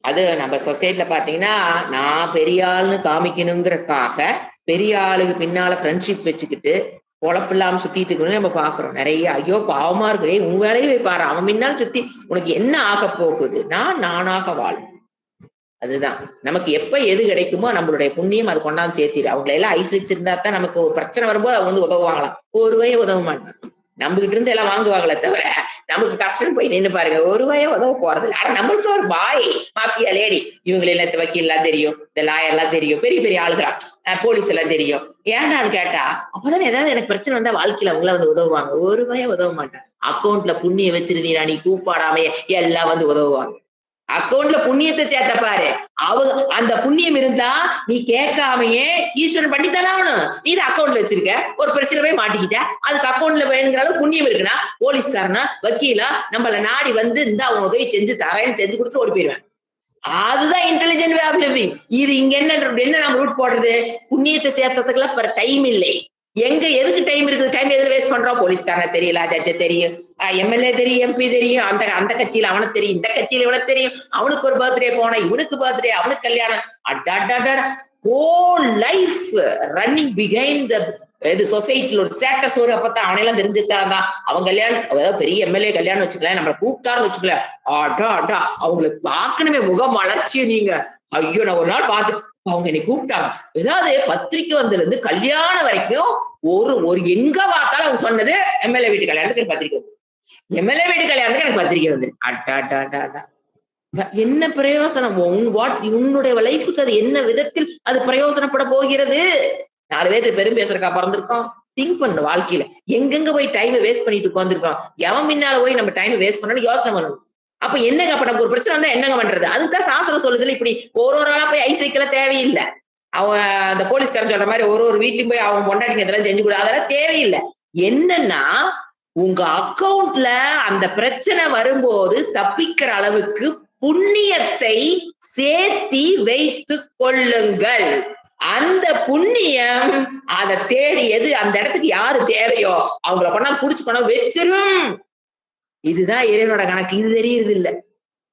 அது நம்ம சொசைட்டில பாத்தீங்கன்னா நான் பெரிய ஆளுன்னு காமிக்கணுங்கிறதுக்காக பெரிய ஆளுக்கு பின்னால ஃப்ரெண்ட்ஷிப் வச்சுக்கிட்டு பொழப்பு இல்லாம சுத்திட்டு இருக்கணும்னு நம்ம பாக்குறோம் நிறைய. ஐயோ பாவமா இருக்கிறே, உன் வேலையை போய் பாரு, அவன் முன்னாலும் சுத்தி உனக்கு என்ன ஆக போகுது, நானாக வாழும். அதுதான் நமக்கு எப்ப எது கிடைக்குமோ நம்மளுடைய புண்ணியம் அது கொண்டாந்து சேர்த்திரு. அவங்களை எல்லாம் ஐஸ் வச்சிருந்தா தான் நமக்கு ஒரு பிரச்சனை வரும்போது அவங்க வந்து உதவுவாங்களாம். ஒரு ரூபாயே உதவ மாட்டான். நம்ம கிட்ட இருந்து எல்லாம் வாங்குவாங்களே தவிர நமக்கு கஷ்டம் போய் நின்று பாருங்க, ஒரு ரூபாயே உதவ போறது இல்லை. ஆனா நம்மளுக்கு ஒரு பாய் மாஃபியா லேடி, இவங்களை எல்லாம் வக்கீல் எல்லாம் தெரியும், இந்த லாயர் எல்லாம் தெரியும், பெரிய பெரிய ஆளுகளா, போலீஸ் எல்லாம் தெரியும். ஏன்டான்னு கேட்டா அப்பதான் ஏதாவது எனக்கு பிரச்சனை வந்தா வாழ்க்கையில அவங்கள வந்து உதவுவாங்க. ஒரு ரூபாயே உதவ மாட்டான். அக்கௌண்ட்ல புண்ணியம் வச்சிருந்தீங்கன்னா நீ கூப்பாடாமையே எல்லாம் வந்து உதவுவாங்க. அக்கௌண்ட்ல புண்ணியத்தை சேர்த்த பாரு, அவங்க அந்த புண்ணியம் இருந்தா நீ கேட்காமையே ஈஸ்வரன் பண்ணித்தானே ஆகணும். நீ அக்கௌண்ட்ல வச்சிருக்க, ஒரு பிரச்சனை போய் மாட்டிக்கிட்ட, அதுக்கு அக்கௌண்ட்ல வேணுங்கிற அளவு புண்ணியம் இருக்குன்னா போலீஸ்காரனா வக்கீலா நம்மள நாடி வந்து இந்த அவன் உதவி செஞ்சு தரேன்னு செஞ்சு கொடுத்து ஓடி போயிடுவேன். அதுதான் இன்டெலிஜென்ட் வே ஆஃப் லிவிங். இது இங்க என்ன நம்ம ரூட் போடுறது, புண்ணியத்தை சேர்த்ததுக்குலாம் per டைம் இல்லை. எங்க எதுக்கு டைம் இருக்குது, டைம் எதுல வேஸ்ட் பண்றோம், போலீஸ்காரனை தெரியல, ஜட்ஜ தெரியும், எம்எல்ஏ தெரியும், எம்பி தெரியும், அந்த கட்சியில அவனுக்கு தெரியும், இந்த கட்சியில இவனுக்கு தெரியும், அவனுக்கு ஒரு பர்த்டே போனா இவனுக்கு பர்த்டே, அவனுக்கு கல்யாணம், whole life running behind the சொசைட்டில ஒரு ஸ்டேட்டஸ் ஒரு அப்பதான் அவனையெல்லாம் தெரிஞ்சுக்காதான். அவன் கல்யாணம், அதாவது பெரிய எம்எல்ஏ கல்யாணம் வச்சுக்கலாம், நம்மளை கூப்பிட்டான்னு வச்சுக்கல, அவங்களுக்கு பார்க்கணுமே முகம் வளர்ச்சியும். நீங்க ஐயோ நான் ஒரு நாள் பார்த்து அவங்க என்னை கூப்பிட்டாங்க, ஏதாவது பத்திரிக்கை வந்ததுல இருந்து கல்யாணம் வரைக்கும் ஒரு எங்க பார்த்தாலும் அவங்க சொன்னது எம்எல்ஏ வீட்டு கல்யாணத்துக்கு பத்திரிக்கை வந்து, எம்எல்ஏ வீட்டு கல்யாணத்துக்கு எனக்கு பத்திரிக்கை வந்து. என்ன பிரயோசனம், உன்னுடைய லைஃபுக்கு அது என்ன விதத்தில் அது பிரயோசனப்பட போகிறது? 4 பேருக்கு பெரும் பேசுறக்கா பிறந்திருக்கோம்? திங்க் பண்ணு, வாழ்க்கையில எங்கெங்க போய் டைம் வேஸ்ட் பண்ணிட்டு உட்காந்துருக்கோம், எவன் முன்னால போய் நம்ம டைம் வேஸ்ட் பண்ணணும் யோசனை பண்ணணும். அப்ப என்னங்க, அப்ப நமக்கு ஒரு பிரச்சனை வந்தா என்னங்க பண்றது? அதுக்குதான் சாஸ்திரம் சொல்லுதுல, இப்படி ஒரு ஆளா போய் ஐஸ் வைக்கல தேவையில்லை. அவன் அந்த போலீஸ்காரன் சொல்ற மாதிரி ஒரு வீட்லயும் போய் அவன் பொண்டாட்டிங்க இதெல்லாம் செஞ்சு கொடு, அதெல்லாம் தேவையில்லை. என்னன்னா உங்க அக்கௌண்ட்ல அந்த பிரச்சனை வரும்போது தப்பிக்கிற அளவுக்கு புண்ணியத்தை சேர்த்தி வைத்து கொள்ளுங்கள். அந்த புண்ணியம் அதை தேடி எது அந்த இடத்துக்கு யாரு தேவையோ அவங்கள கொண்டா புடிச்சு கொண்டா வச்சிரும். இதுதான் இறைவனோட கணக்கு. இது தெரியுது இல்ல,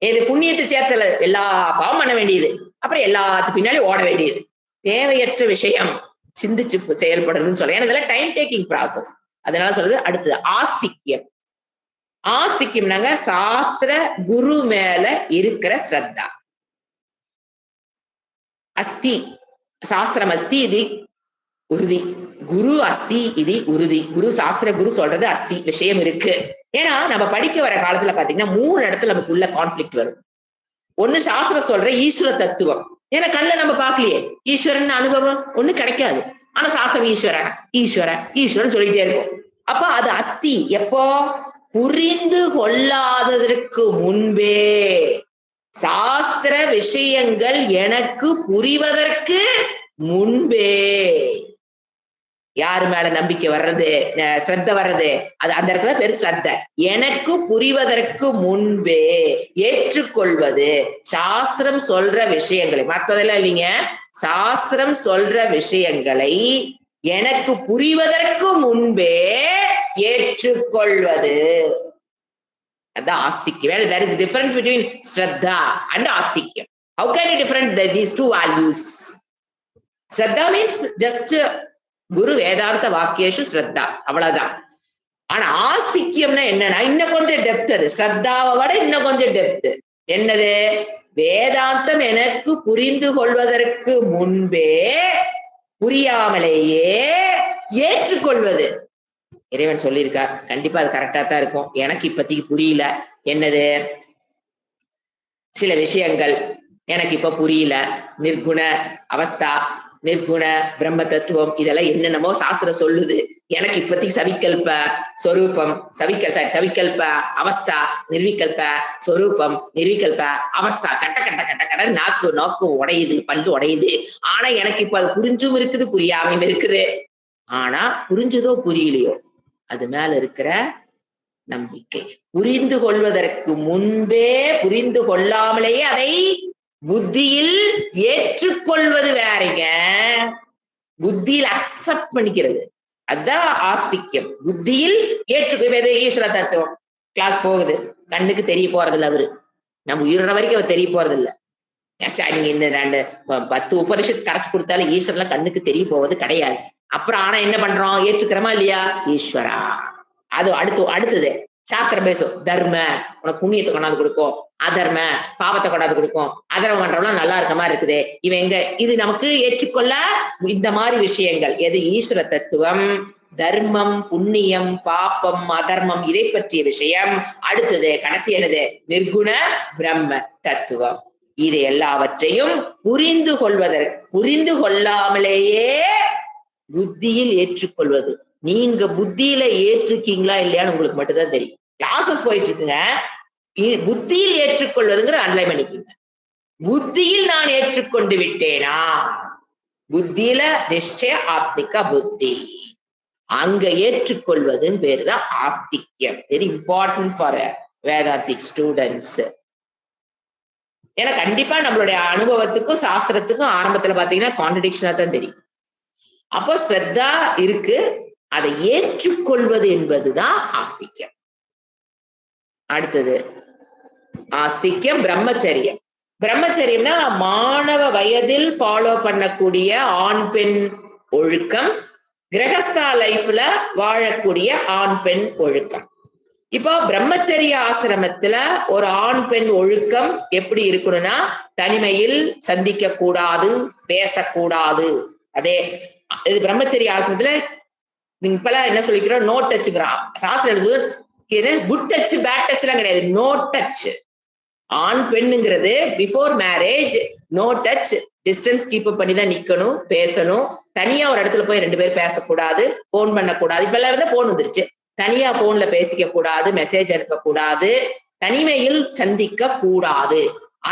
இது புண்ணியத்தை சேர்த்தல எல்லா பாவம் பண்ண வேண்டியது, அப்புறம் எல்லாத்துக்கு பின்னாலே ஓட வேண்டியது. தேவையற்ற விஷயம் சிந்திச்சு செயல்படணும்னு சொல்ல, ஏன்னா இதெல்லாம் டைம் டேக்கிங் ப்ராசஸ். அதனால சொல்றது. அடுத்தது ஆஸ்திக்யம். ஆஸ்திக்யம்னாங்க சாஸ்திர குரு மேல இருக்கிற ஸ்ரத்தா. அஸ்தி சாஸ்திரம் அஸ்தி இது உறுதி, குரு அஸ்தி இது உறுதி. குரு சாஸ்திர குரு சொல்றது அஸ்தி விஷயம் இருக்கு. ஏன்னா நம்ம படிக்க வர காலத்துல பாத்தீங்கன்னா 3 இடத்துல நமக்குள்ள கான்ஃபிளிக்ட் வரும். ஒண்ணு சாஸ்திரம் சொல்ற ஈஸ்வர தத்துவம், ஏன்னா கண்ணுல நம்ம பாக்கலையே, ஈஸ்வரன் அனுபவம் ஒண்ணு கிடைக்காது. ஆனா சாஸ்திரம் ஈஸ்வரன் ஈஸ்வரன் ஈஸ்வரன் சொல்லிட்டே இருக்கும். அப்ப அது அஸ்தி. எப்போ? புரிந்து கொள்ளாததற்கு முன்பே. சாஸ்திர விஷயங்கள் எனக்கு புரிவதற்கு முன்பே யாரு மேல நம்பிக்கை வர்றது, ஸ்ரத்த வர்றது, அது அந்த இடத்துல பேரு ஸ்ரத்த. எனக்கு புரிவதற்கு முன்பே ஏற்றுக்கொள்வது. சாஸ்திரம் சொல்ற விஷயங்களை, மத்ததெல்லாம் இல்லைங்க. சாஸ்திரம் சொல்ற விஷயங்களை எனக்கு புரிவதற்கு முன்பே ஏற்றுக்கொள்வது. அதான் ஆஸ்திக்யம். There is a difference between Shraddha and Astikya. How can you different these two values? Shraddha means just குரு வேதார்த்த வாக்கியேஷு ஸ்ரத்தா, அவ்வளவுதான். ஆனா ஆஸ்திக்யம்னா என்னன்னா இன்னும் கொஞ்சம் டெப்த். அது ஸ்ரத்தாவை விட இன்னும் கொஞ்சம் டெப்த். என்னது? வேதாந்தம் எனக்கு புரிந்து கொள்வதற்கு முன்பே புரியாமலேயே ஏற்றுக்கொள்வது. இறைவன் சொல்லியிருக்கார், கண்டிப்பா அது கரெக்டா தான் இருக்கும். எனக்கு இப்பத்திக்கு புரியல. என்னது? சில விஷயங்கள் எனக்கு இப்ப புரியல. நிர்குண அவஸ்தா, நிர்குண பிரம்ம தத்துவம், இதெல்லாம் என்னென்னமோ சாஸ்திரம் சொல்லுது. எனக்கு இப்பத்திக்கு சவிகல்ப சொரூபம், சவிகல்ப அவஸ்தா, நிர்விகல்ப சொரூபம், நிர்விகல்ப அவஸ்தா, கட்ட கட்ட கட்ட கட்ட நாக்கு உடையுது, பல்லு உடையுது. ஆனா எனக்கு இப்ப அது புரிஞ்சும் இருக்குது, புரியாமையும் இருக்குது. ஆனா புரிஞ்சதோ புரியலையோ, அது மேல இருக்கிற நம்பிக்கை. புரிந்து கொள்வதற்கு முன்பே புரிந்து கொள்ளாமலேயே அதை புத்தியில் ஏற்றுக்கொள்வது வேறங்க. புத்தியில் அக்செப்ட் பண்ணிக்கிறது, அதுதான் ஆஸ்திக்யம். புத்தியில் ஏற்றுக்கொள்வது. ஈஸ்வர தத்துவம் கிளாஸ் போகுது, கண்ணுக்கு தெரிய போறது இல்ல. அவரு நம்ம உயிரிற வரைக்கும் அவர் தெரிய போறது இல்ல. நீங்க இந்த 10 உபனிஷத்து கரைச்சு கொடுத்தாலும் ஈஸ்வரன் கண்ணுக்கு தெரிய போவது கிடையாது. அப்புறம் ஆனா என்ன பண்றோம்? ஏற்றுக்கிறோமா இல்லையா? ஈஸ்வரா. அது அடுத்தது சாஸ்திரம் பேசும். தர்ம உனக்கு புண்ணியத்தை கொண்டாந்து கொடுக்கும், அதர்ம பாவத்தை கொண்டாந்து கொடுக்கும். அதர்மம் பண்றவங்க நல்லா இருக்க மாதிரி இருக்குது. இவன் எங்க? இது நமக்கு ஏற்றுக்கொள்ள இந்த மாதிரி விஷயங்கள். எது? ஈஸ்வர தத்துவம், தர்மம், புண்ணியம், பாப்பம், அதர்மம், இதை பற்றிய விஷயம். அடுத்தது கடைசி என்னது? நிர்குண பிரம்ம தத்துவம். இது எல்லாவற்றையும் புரிந்து கொள்ளாமலேயே புத்தியில் ஏற்றுக்கொள்வது. நீங்க புத்தியில ஏற்றுக்கீங்களா இல்லையான்னு உங்களுக்கு மட்டும்தான் தெரியும். கிளாஸஸ் போயிட்டு இருக்குங்க. புத்தியில் ஏற்றுக்கொள்வதுங்கிற அண்டர்லைன் பண்ணிக்கீங்க. புத்தியில் நான் ஏற்றுக்கொண்டு விட்டேனா? புத்தியில நிச்சய ஆத்மிக புத்தி, அங்க ஏற்றுக்கொள்வதுன்னு பேருதான் ஆஸ்திக்யம். Very important for Vedantic students. ஏன்னா கண்டிப்பா நம்மளுடைய அனுபவத்துக்கும் சாஸ்திரத்துக்கும் ஆரம்பத்துல பாத்தீங்கன்னா கான்ட்ரடிக்ஷனா தான் தெரியும். அப்போ ஸ்ரத்தா இருக்கு, அதை ஏற்றுக்கொள்வது என்பதுதான் ஆஸ்திக்யம். அடுத்தது ஆஸ்திக்யம் பிரம்மச்சரியம். பிரம்மச்சரியம்னா மாணவ வயதில் ஃபாலோ பண்ணக்கூடிய ஆண் பெண் ஒழுக்கம், கிரகஸ்தா லைஃப்ல வாழக்கூடிய ஆண் பெண் ஒழுக்கம். இப்போ பிரம்மச்சரிய ஆசிரமத்துல ஒரு ஆண் பெண் ஒழுக்கம் எப்படி இருக்கணும்னா, தனிமையில் சந்திக்க கூடாது, பேசக்கூடாது. அதே இது பிரம்மச்சரிய ஆசிரமத்துல நீங்க இப்பெல்லாம் என்ன சொல்லிக்கிறோம்? நோ டச்சுங்கிறான் சாஸ்திரம். குட் டச் பேட் டச் எல்லாம் கிடையாது, நோ டச். ஆண் பெண்ணுங்கிறது before marriage no touch, distance keep up பண்ணி தான் நிக்கணும், பேசணும். தனியா ஒரு இடத்துல போய் 2 பேர் பேசக்கூடாது, போன் பண்ணக்கூடாது. இப்ப எல்லாரும் போன் வந்துருச்சு. தனியா போன்ல பேசிக்க கூடாது, மெசேஜ் அனுப்ப கூடாது, தனிமையில் சந்திக்க கூடாது.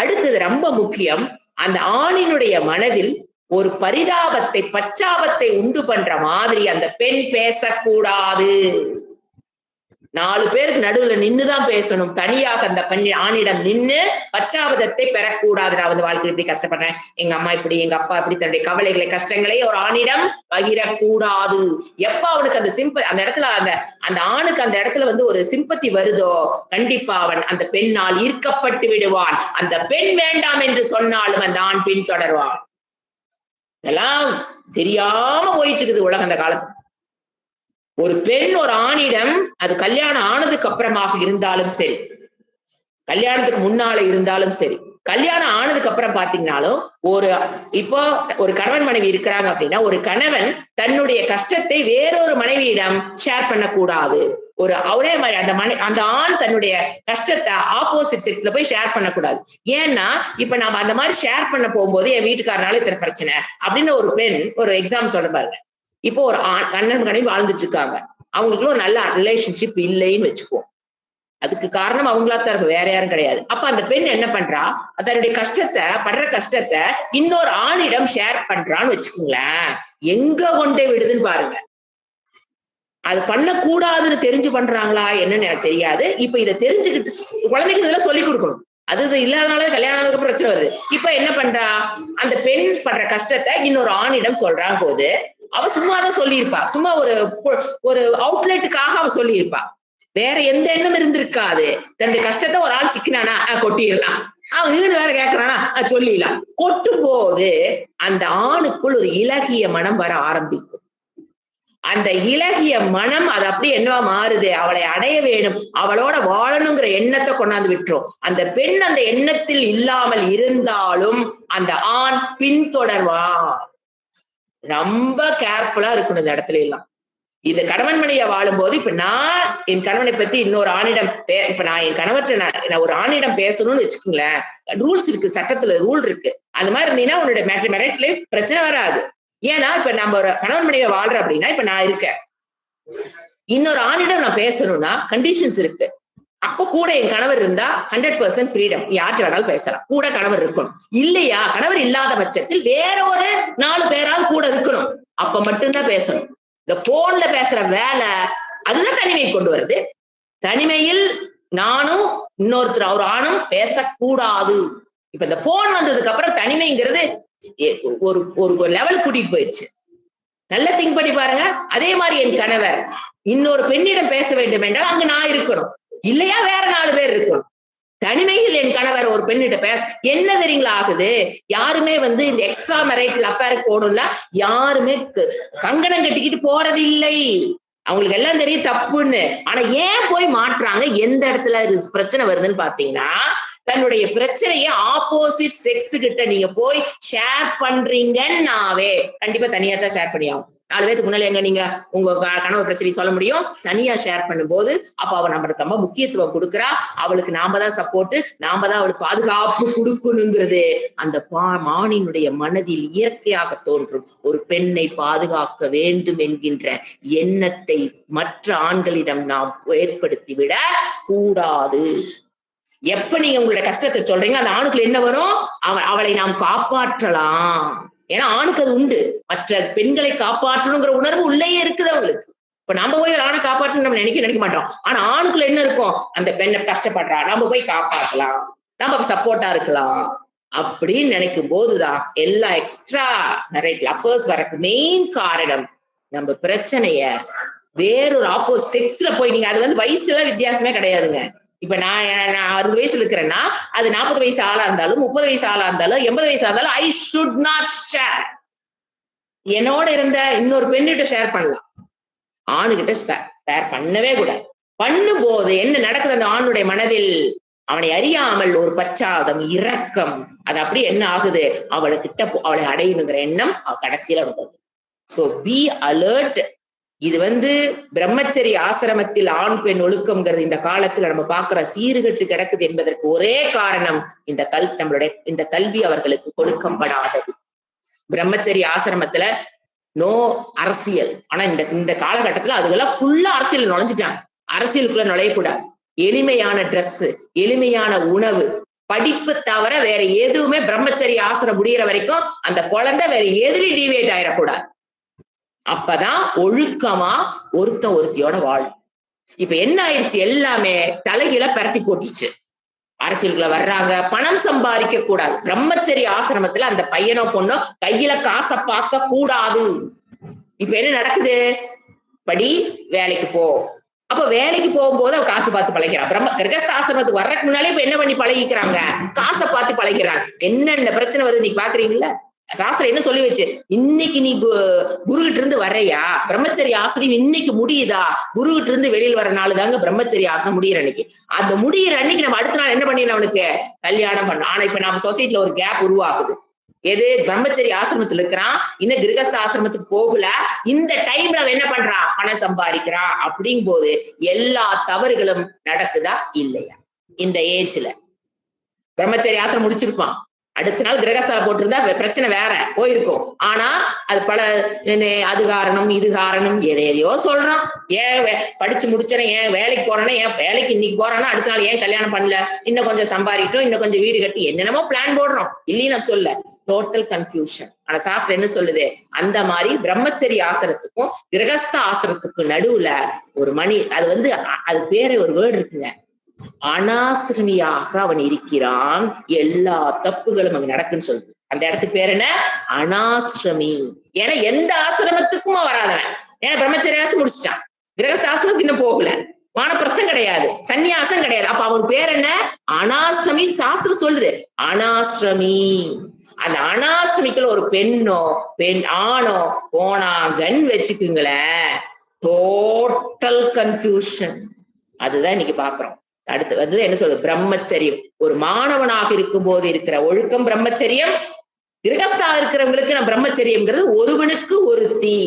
அடுத்தது ரொம்ப முக்கியம், அந்த ஆணினுடைய மனதில் ஒரு பரிதாபத்தை, பச்சாபத்தை உண்டு பண்ற மாதிரி அந்த பெண் பேசக்கூடாது. 4 பேருக்கு நடுவுல நின்னுதான் பேசணும். தனியாக அந்த பெண் ஆணிடம் நின்னு பச்சாபதத்தை பெறக்கூடாது. நான் வந்து வாழ்க்கையில் இப்படி கஷ்டப்படுறேன், எங்க அம்மா இப்படி, எங்க அப்பா இப்படி, தன்னுடைய கவலைகளை, கஷ்டங்களை ஒரு ஆணிடம் பகிரக்கூடாது. எப்ப அவனுக்கு அந்த அந்த இடத்துல அந்த ஆணுக்கு அந்த இடத்துல வந்து ஒரு சிம்பத்தி வருதோ, கண்டிப்பா அவன் அந்த பெண்ணால் ஈர்க்கப்பட்டு விடுவான். அந்த பெண் வேண்டாம் என்று சொன்னாலும் அந்த ஆண் பின் தொடர்வான். இதெல்லாம் தெரியாம போயிட்டு இருக்குது உலகம் அந்த காலத்துல. ஒரு பெண் ஒரு ஆணிடம், அது கல்யாணம் ஆனதுக்கு அப்புறமாக இருந்தாலும் சரி, கல்யாணத்துக்கு முன்னால இருந்தாலும் சரி, கல்யாணம் ஆனதுக்கு அப்புறம் பாத்தீங்கன்னாலும், இப்போ ஒரு கணவன் மனைவி இருக்கிறாங்க அப்படின்னா, ஒரு கணவன் தன்னுடைய கஷ்டத்தை வேறொரு மனைவியிடம் ஷேர் பண்ணக்கூடாது. ஒரே மாதிரி அந்த ஆண் தன்னுடைய கஷ்டத்தை ஆப்போசிட் செக்ஸ்ல போய் ஷேர் பண்ணக்கூடாது. ஏன்னா இப்ப நாம அந்த மாதிரி ஷேர் பண்ண போகும்போது என் வீட்டுக்காரனால இத்தனை பிரச்சனை அப்படின்னு ஒரு பெண், ஒரு எக்ஸாம் சொல்ல பாருங்க. இப்போ ஒரு கண்ணன் மனைவி வாழ்ந்துட்டு இருக்காங்க, அவங்களுக்கு ஒரு நல்ல ரிலேஷன்ஷிப் இல்லைன்னு வச்சுக்குவோம். அதுக்கு காரணம் அவங்களா தான் இருக்கும், வேற யாரும் கிடையாது. அப்ப அந்த பெண் என்ன பண்றா? தன்னுடைய கஷ்டத்தை, படுற கஷ்டத்தை இன்னொரு ஆணிடம் ஷேர் பண்றான்னு வச்சுக்கோங்களேன். எங்க கொண்டே விடுதுன்னு பாருங்க. அது பண்ணக்கூடாதுன்னு தெரிஞ்சு பண்றாங்களா என்னன்னு எனக்கு தெரியாது. இப்ப இதை தெரிஞ்சுக்கிட்டு குழந்தைகளுக்கு இதெல்லாம் சொல்லிக் கொடுக்கணும். அது இல்லாதனால கல்யாணம் ஆனதுக்கு பிரச்சனை வருது. இப்ப என்ன பண்றா, அந்த பெண் படுற கஷ்டத்தை இன்னொரு ஆணிடம் சொல்றான் போது அவ சும்மாதான் சொல்லியிருப்பா. சும்மா ஒரு அவுட்லெட்டுக்காக அவ சொல்லியிருப்பா. வேற எந்த எண்ணம் இருந்திருக்காது. தன்னுடைய கஷ்டத்தை ஒரு ஆள் சிக்கினானா கொட்டிடலாம், அவன் இன்னும் வேற கேட்கறானா சொல்லிடலாம். கொட்டும் போது அந்த ஆணுக்குள் ஒரு இலகிய மனம் வர ஆரம்பிக்கும். அந்த இலகிய மனம் அது அப்படியே என்னவா மாறுது, அவளை அடைய வேணும், அவளோட வாழணுங்கிற எண்ணத்தை கொண்டாந்து விட்டுரும். அந்த பெண் அந்த எண்ணத்தில் இல்லாமல் இருந்தாலும் அந்த ஆண் பின்தொடர்வான். ரொம்ப கேர்ஃபுல்லா இருக்கணும் இந்த இடத்துல எல்லாம். இந்த கணவன் மனைவியா வாழும் போது இப்ப நான் என் கணவனை பத்தி இன்னொரு ஆணிடம் இப்ப நான் என் கணவர்கிட்ட நான் ஒரு ஆணிடம் பேசணும்னு வச்சுக்கோங்களேன், ரூல்ஸ் இருக்கு, சட்டத்துல ரூல் இருக்கு. அந்த மாதிரி இருந்தீங்கன்னா உன்னோட மேரிட் லைஃப் பிரச்சனை வராது. ஏன்னா இப்ப நம்ம ஒரு கணவன் மனைவியா வாழ்ற அப்படின்னா இப்ப நான் இருக்கேன், இன்னொரு ஆணிடம் நான் பேசணும்னா கண்டிஷன்ஸ் இருக்கு. அப்ப கூட என் கணவர் இருந்தா 100% ஃப்ரீடம், யார்கிட்ட வேணாலும் பேசலாம், கூட கணவர் இருக்கணும். இல்லையா, கணவர் இல்லாத பட்சத்தில் வேற ஒரு 4 பேரால் கூட இருக்கணும், அப்ப மட்டும்தான் பேசணும். இந்த போன்ல பேசுற வேலை அதுதான் தனிமையை கொண்டு வருது. தனிமையில் நானும் இன்னொருத்தர் ஒரு ஆணும் பேசக்கூடாது. இப்ப இந்த போன் வந்ததுக்கு அப்புறம் தனிமைங்கிறது ஒரு லெவல் கூட்டிட்டு போயிடுச்சு. நல்லா திங்க் பண்ணி பாருங்க. அதே மாதிரி என் கணவர் இன்னொரு பெண்ணிடம் பேச வேண்டும் என்றால் அங்க நான் இருக்கணும், இல்லையா வேற 4 பேர் இருக்கணும். தனிமையில் என் கணவர் ஒரு பெண்ணிட்ட பேச என்ன தெரியுங்களா ஆகுது, யாருமே இந்த எக்ஸ்ட்ரா மேரிட்டல் அஃபேருக்கு போகணும்ல, யாருமே கங்கணம் கட்டிக்கிட்டு போறது இல்லை. அவங்களுக்கு எல்லாம் தெரியும் தப்புன்னு. ஆனா ஏன் போய் மாட்டுறாங்க, எந்த இடத்துல பிரச்சனை வருதுன்னு பாத்தீங்கன்னா, தன்னுடைய பிரச்சனைய ஆப்போசிட் செக்ஸ் கிட்ட நீங்க போய் ஷேர் பண்றீங்கன்னாவே கண்டிப்பா தனியா தான் ஷேர் பண்ணி ஆகும். 4 பேருக்கு முன்னாடி எங்க நீங்க உங்க கணவர் பிரச்சனை சொல்ல முடியும், தனியா ஷேர் பண்ணும்போது அப்ப அவ நம்மளுக்கு ரொம்ப முக்கியத்துவம் கொடுக்குறா, அவளுக்கு நாம தான் சப்போர்ட், நாம தான் அவளுக்கு பாதுகாப்பு கொடுக்கணுங்கிறது அந்த மானினுடைய மனதில் இயற்கையாக தோன்றும். ஒரு பெண்ணை பாதுகாக்க வேண்டும் என்கின்ற எண்ணத்தை மற்ற ஆண்களிடம் நாம் ஏற்படுத்திவிட கூடாது. எப்ப நீங்க உங்களுடைய கஷ்டத்தை சொல்றீங்க அந்த ஆணுக்குள்ள என்ன வரும், அவளை நாம் காப்பாற்றலாம். ஏன்னா ஆணுக்கு அது உண்டு, மற்ற பெண்களை காப்பாற்றணுங்கிற உணர்வு உள்ளேயே இருக்குது அவங்களுக்கு. இப்ப நம்ம போய் ஒரு ஆணை காப்பாற்றணும் நம்ம நினைக்க மாட்டோம். ஆனா ஆணுக்குள்ள என்ன இருக்கும், அந்த பெண்ணை கஷ்டப்படுறா, நம்ம போய் காப்பாற்றலாம், நம்ம சப்போர்ட்டா இருக்கலாம் அப்படின்னு நினைக்கும் போதுதான் எல்லா எக்ஸ்ட்ரா மேரிட்டல் அஃபேர்ஸ் வரக்கு மெயின் காரணம். நம்ம பிரச்சனைய வேறொரு ஆப்போசிட் செக்ஸ்ல போய் நீங்க அது வயசுல வித்தியாசமே கிடையாதுங்க. இப்ப நான் 60 வயசுல இருக்கிறேன்னா அது 40 வயசு ஆளா இருந்தாலும் 30 வயசு ஆளா இருந்தாலும் 80 வயசு இருந்தாலும் ஐ ஷுட் நாட் ஷேர். என்னோட இருந்த இன்னொரு பெண்ணிட்ட ஷேர் பண்ணலாம், ஆணுகிட்ட ஷேர் பண்ணவே கூடாது. பண்ணும்போது என்ன நடக்குது, அந்த ஆணுடைய மனதில் அவனை அறியாமல் ஒரு பச்சாதம், இரக்கம், அது அப்படி என்ன ஆகுது, அவளுக்கிட்ட அவளை அடையணுங்கிற எண்ணம் கடைசியில வந்தது. So be alert. இது பிரம்மச்சரி ஆசிரமத்தில் ஆண் பெண் ஒழுக்கம்ங்கிறது இந்த காலத்துல நம்ம பாக்குற சீர்கட்டு கிடக்குது என்பதற்கு ஒரே காரணம் இந்த கல்வி அவர்களுக்கு கொடுக்கப்படாதது. பிரம்மச்சரி ஆசிரமத்துல நோ அரசியல். ஆனா இந்த காலகட்டத்துல அதுக்கெல்லாம் ஃபுல்லா அரசியல் நுழைஞ்சிட்டாங்க. அரசியலுக்குள்ள நுழையக்கூடாது. எளிமையான ட்ரெஸ், எளிமையான உணவு, படிப்பு தவிர வேற எதுவுமே பிரம்மச்சரி ஆசிரம் முடிகிற வரைக்கும் அந்த குழந்தை வேற எதிரி டிவியேட் ஆயிடக்கூடாது. அப்பதான் ஒழுக்கமா ஒருத்தியோட வாழும். இப்ப என்ன ஆயிடுச்சு, எல்லாமே தலைகீழ பரட்டி போட்டுருச்சு. அரசியலுக்குள்ள வர்றாங்க, பணம் சம்பாதிக்க கூடாது. பிரம்மச்சரி ஆசிரமத்துல அந்த பையனோ பொண்ணோ கையில காசை பார்க்க கூடாது. இப்ப என்ன நடக்குது, படி வேலைக்கு போ. அப்ப வேலைக்கு போகும்போது அவ காசு பார்த்து பழகிறான். கிரகஸ்த ஆசிரமத்துக்கு வர்றதுக்கு முன்னாலே இப்ப என்ன பண்ணி பழகிக்கிறாங்க, காசை பார்த்து பழகிறாங்க. என்னென்ன பிரச்சனை வருது நீ பாக்குறீங்களா? சாஸ்திரம் என்ன சொல்லி வச்சு, இன்னைக்கு நீ குருகிட்ட இருந்து வர்றையா, பிரம்மச்சரி ஆசிரியம் இன்னைக்கு முடியுதா, குருகிட்ட இருந்து வெளியில் வர நாள் தாங்க பிரம்மச்சரி ஆசிரம் முடியிற அன்னைக்கு. அந்த முடியிற அன்னைக்கு நம்ம அடுத்த நாள் என்ன பண்ணிடலாம், அவனுக்கு கல்யாணம் பண்ணணும். ஆனா இப்ப நம்ம சொசைட்டில ஒரு கேப் உருவாக்குது. எது, பிரம்மச்சரி ஆசிரமத்துல இருக்கிறான், இன்னும் கிரகஸ்த ஆசிரமத்துக்கு போகல, இந்த டைம்ல அவன் என்ன பண்றான், பணம் சம்பாதிக்கிறான். அப்படிங்கும் போது எல்லா தவறுகளும் நடக்குதா இல்லையா? இந்த ஏஜ்ல பிரம்மச்சரி ஆசிரம் முடிச்சிருப்பான், அடுத்த நாள் கிரகஸ்தா போட்டிருந்தா பிரச்சனை வேற போயிருக்கும். ஆனா அது பல அது காரணம் இது காரணம் எதையோ சொல்றான். ஏன் படிச்சு முடிச்சேன், ஏன் வேலைக்கு போறேன்னா, ஏன் வேலைக்கு இன்னைக்கு போறான்னா அடுத்த நாள் ஏன் கல்யாணம் பண்ணல, இன்னும் கொஞ்சம் சம்பாதிக்கட்டும், இன்னும் கொஞ்சம் வீடு கட்டி என்னென்னமோ பிளான் போடுறோம். இல்லைன்னு நான் சொல்ல, டோட்டல் கன்ஃபியூஷன். ஆனா சாஸ்திரம் என்ன சொல்லுது, அந்த மாதிரி பிரம்மச்சரிய ஆசிரத்துக்கும் கிரகஸ்த ஆசிரத்துக்கும் நடுவுல ஒரு மணி, அது வந்து அது பேரே ஒரு வேர்டு இருக்குங்க, அனாசிரமியாக அவன் இருக்கிறான், எல்லா தப்புகளும் அங்க நடக்குன்னு சொல்லுது. அந்த இடத்துக்கு பேர் என்ன, அனாசிரமி. ஏன்னா எந்த ஆசிரமத்துக்கும் வராதவன், ஏன்னா பிரம்மச்சரியாசம் முடிச்சிட்டான், கிரகஸ்தாசிரமத்துக்கு இன்னும் போகல, வானப்பிரஸ்தம் கிடையாது, சன்னியாசம் கிடையாது, அப்ப அவன் பேர் என்ன, அனாசிரமி. சாஸ்திரம் சொல்லுது அனாசிரமி. அந்த அனாசிரமிக்குள்ள ஒரு பெண்ணோ ஆணோ போனாங்கன்னு வச்சுக்குங்களேன், டோட்டல் கன்ஃபியூஷன். அதுதான் இன்னைக்கு பாக்குறோம். அடுத்து வந்து என்ன சொல்றது, பிரம்மச்சரியம். ஒரு மாணவனாக இருக்கும் போது இருக்கிற ஒழுக்கம் பிரம்மச்சரியம், கிரகஸ்தா இருக்கிறவங்களுக்கு நான் பிரம்மச்சரியம்ங்கிறது ஒருவனுக்கு ஒருத்தி.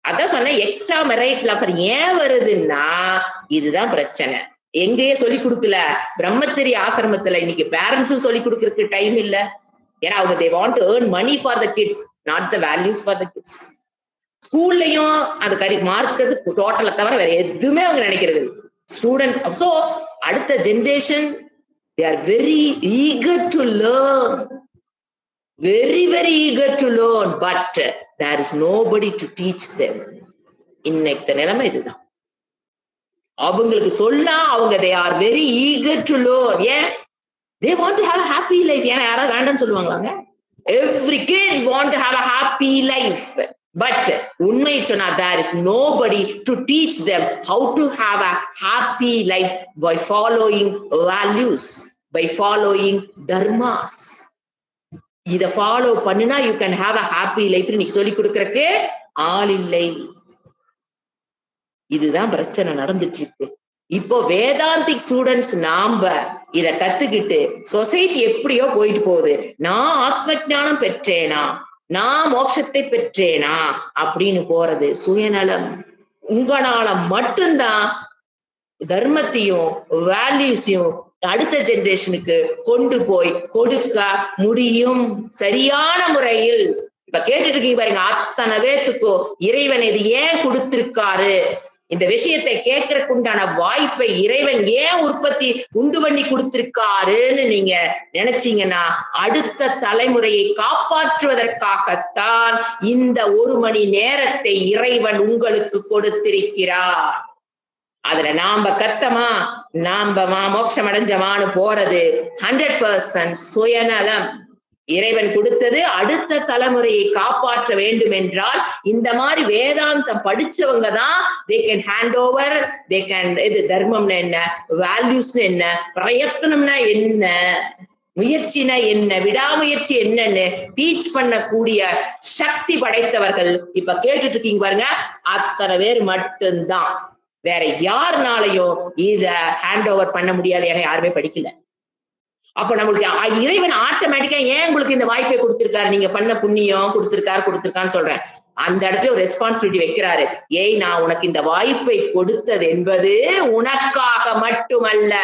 அதான் சொன்ன எக்ஸ்ட்ரா மெரைட் லவர் ஏன் வருதுன்னா இதுதான் பிரச்சனை. எங்கேயே சொல்லி கொடுக்கல, பிரம்மச்சரிய ஆசிரமத்துல இன்னைக்கு பேரண்ட்ஸும் சொல்லி கொடுக்கறதுக்கு டைம் இல்ல. ஏன்னா அவங்க they want to earn money for the kids, not the values for the kids. ஸ்கூல்லையும் அது மார்க்கிறது டோட்டலை தவிர வேற எதுவுமே அவங்க நினைக்கிறது ஸ்டூடெண்ட்ஸ். ஸோ அடுத்த generation they are very eager to learn, very very eager to learn, but there is nobody to teach them. இன்னைக்கு நிலைமை இதுதான். அவங்களுக்கு சொன்னா அவங்க they are very eager to learn. ஏன், they want to have a happy life. ஏன்னா யாராவது வேண்டாம்னு சொல்லுவாங்களாங்க? Every kids want to have a happy life, but உண்மை சொன்னா there is nobody to teach them how to have a happy life by following values, by following dharmas. இத follow பண்ணினா you can have a happy life நீ சொல்லி கொடுக்கறதுக்கு ஆள் இல்லை. இதுதான் பிரச்சனை நடந்துட்டு இருக்கு. இப்போ வேதாந்திக் ஸ்டூடெண்ட்ஸ் நாம இத கத்துக்கிட்டு சொசைட்டி எப்படியோ போயிட்டு போகுது, நான் ஆத்ம ஞானம் பெற்றேனா, நான் மோட்சத்தை பெற்றேனா அப்படின்னு போறது சுயநலம். உங்களால மட்டும்தான் தர்மத்தையும் வேல்யூஸையும் அடுத்த ஜெனரேஷனுக்கு கொண்டு போய் கொடுக்க முடியும் சரியான முறையில். இப்ப கேட்டுட்டு இருக்கீங்க பாருங்க, அத்தனை பேத்துக்கும் இறைவன் இது ஏன் கொடுத்திருக்காரு, இந்த விஷயத்தை கேட்கறதுக்கு உண்டான வாய்ப்பை இறைவன் ஏன் உற்பத்தி உண்டு பண்ணி கொடுத்திருக்காருன்னு நீங்க நினைச்சீங்கன்னா, அடுத்த தலைமுறையை காப்பாற்றுவதற்காகத்தான் இந்த 1 மணி நேரத்தை இறைவன் உங்களுக்கு கொடுத்திருக்கிறார். அதுல நாம கத்தமா, நாம மோட்சம் அடைஞ்சமானு போறது 100% சுயநலம். இறைவன் கொடுத்தது அடுத்த தலைமுறையை காப்பாற்ற வேண்டும் என்றால் இந்த மாதிரி வேதாந்தம் படிச்சவங்க தான் they can hand over, they can, இது தர்மம்னா என்ன, வேல்யூஸ்னு என்ன, பிரயத்தனம்னா என்ன, முயற்சினா என்ன, விடாமுயற்சி என்னன்னு டீச் பண்ணக்கூடிய சக்தி படைத்தவர்கள் இப்ப கேட்டுட்டு இருக்கீங்க பாருங்க, அத்தனை பேர் மட்டும்தான். வேற யாருனாலையும் இத ஹேண்ட் ஓவர் பண்ண முடியாது. ஏன்னா யாருமே படிக்கல. அப்ப நம்மளுக்கு இறைவன் ஆட்டோமேட்டிக்கா ஏன் உங்களுக்கு இந்த வாய்ப்பை கொடுத்திருக்காரு, நீங்க பண்ண புண்ணியம் கொடுத்திருக்கான்னு சொல்றேன். அந்த இடத்துல ஒரு ரெஸ்பான்சிபிலிட்டி வைக்கிறாரு. ஏய், நான் உனக்கு இந்த வாய்ப்பை கொடுத்தது என்பது உனக்காக மட்டுமல்ல.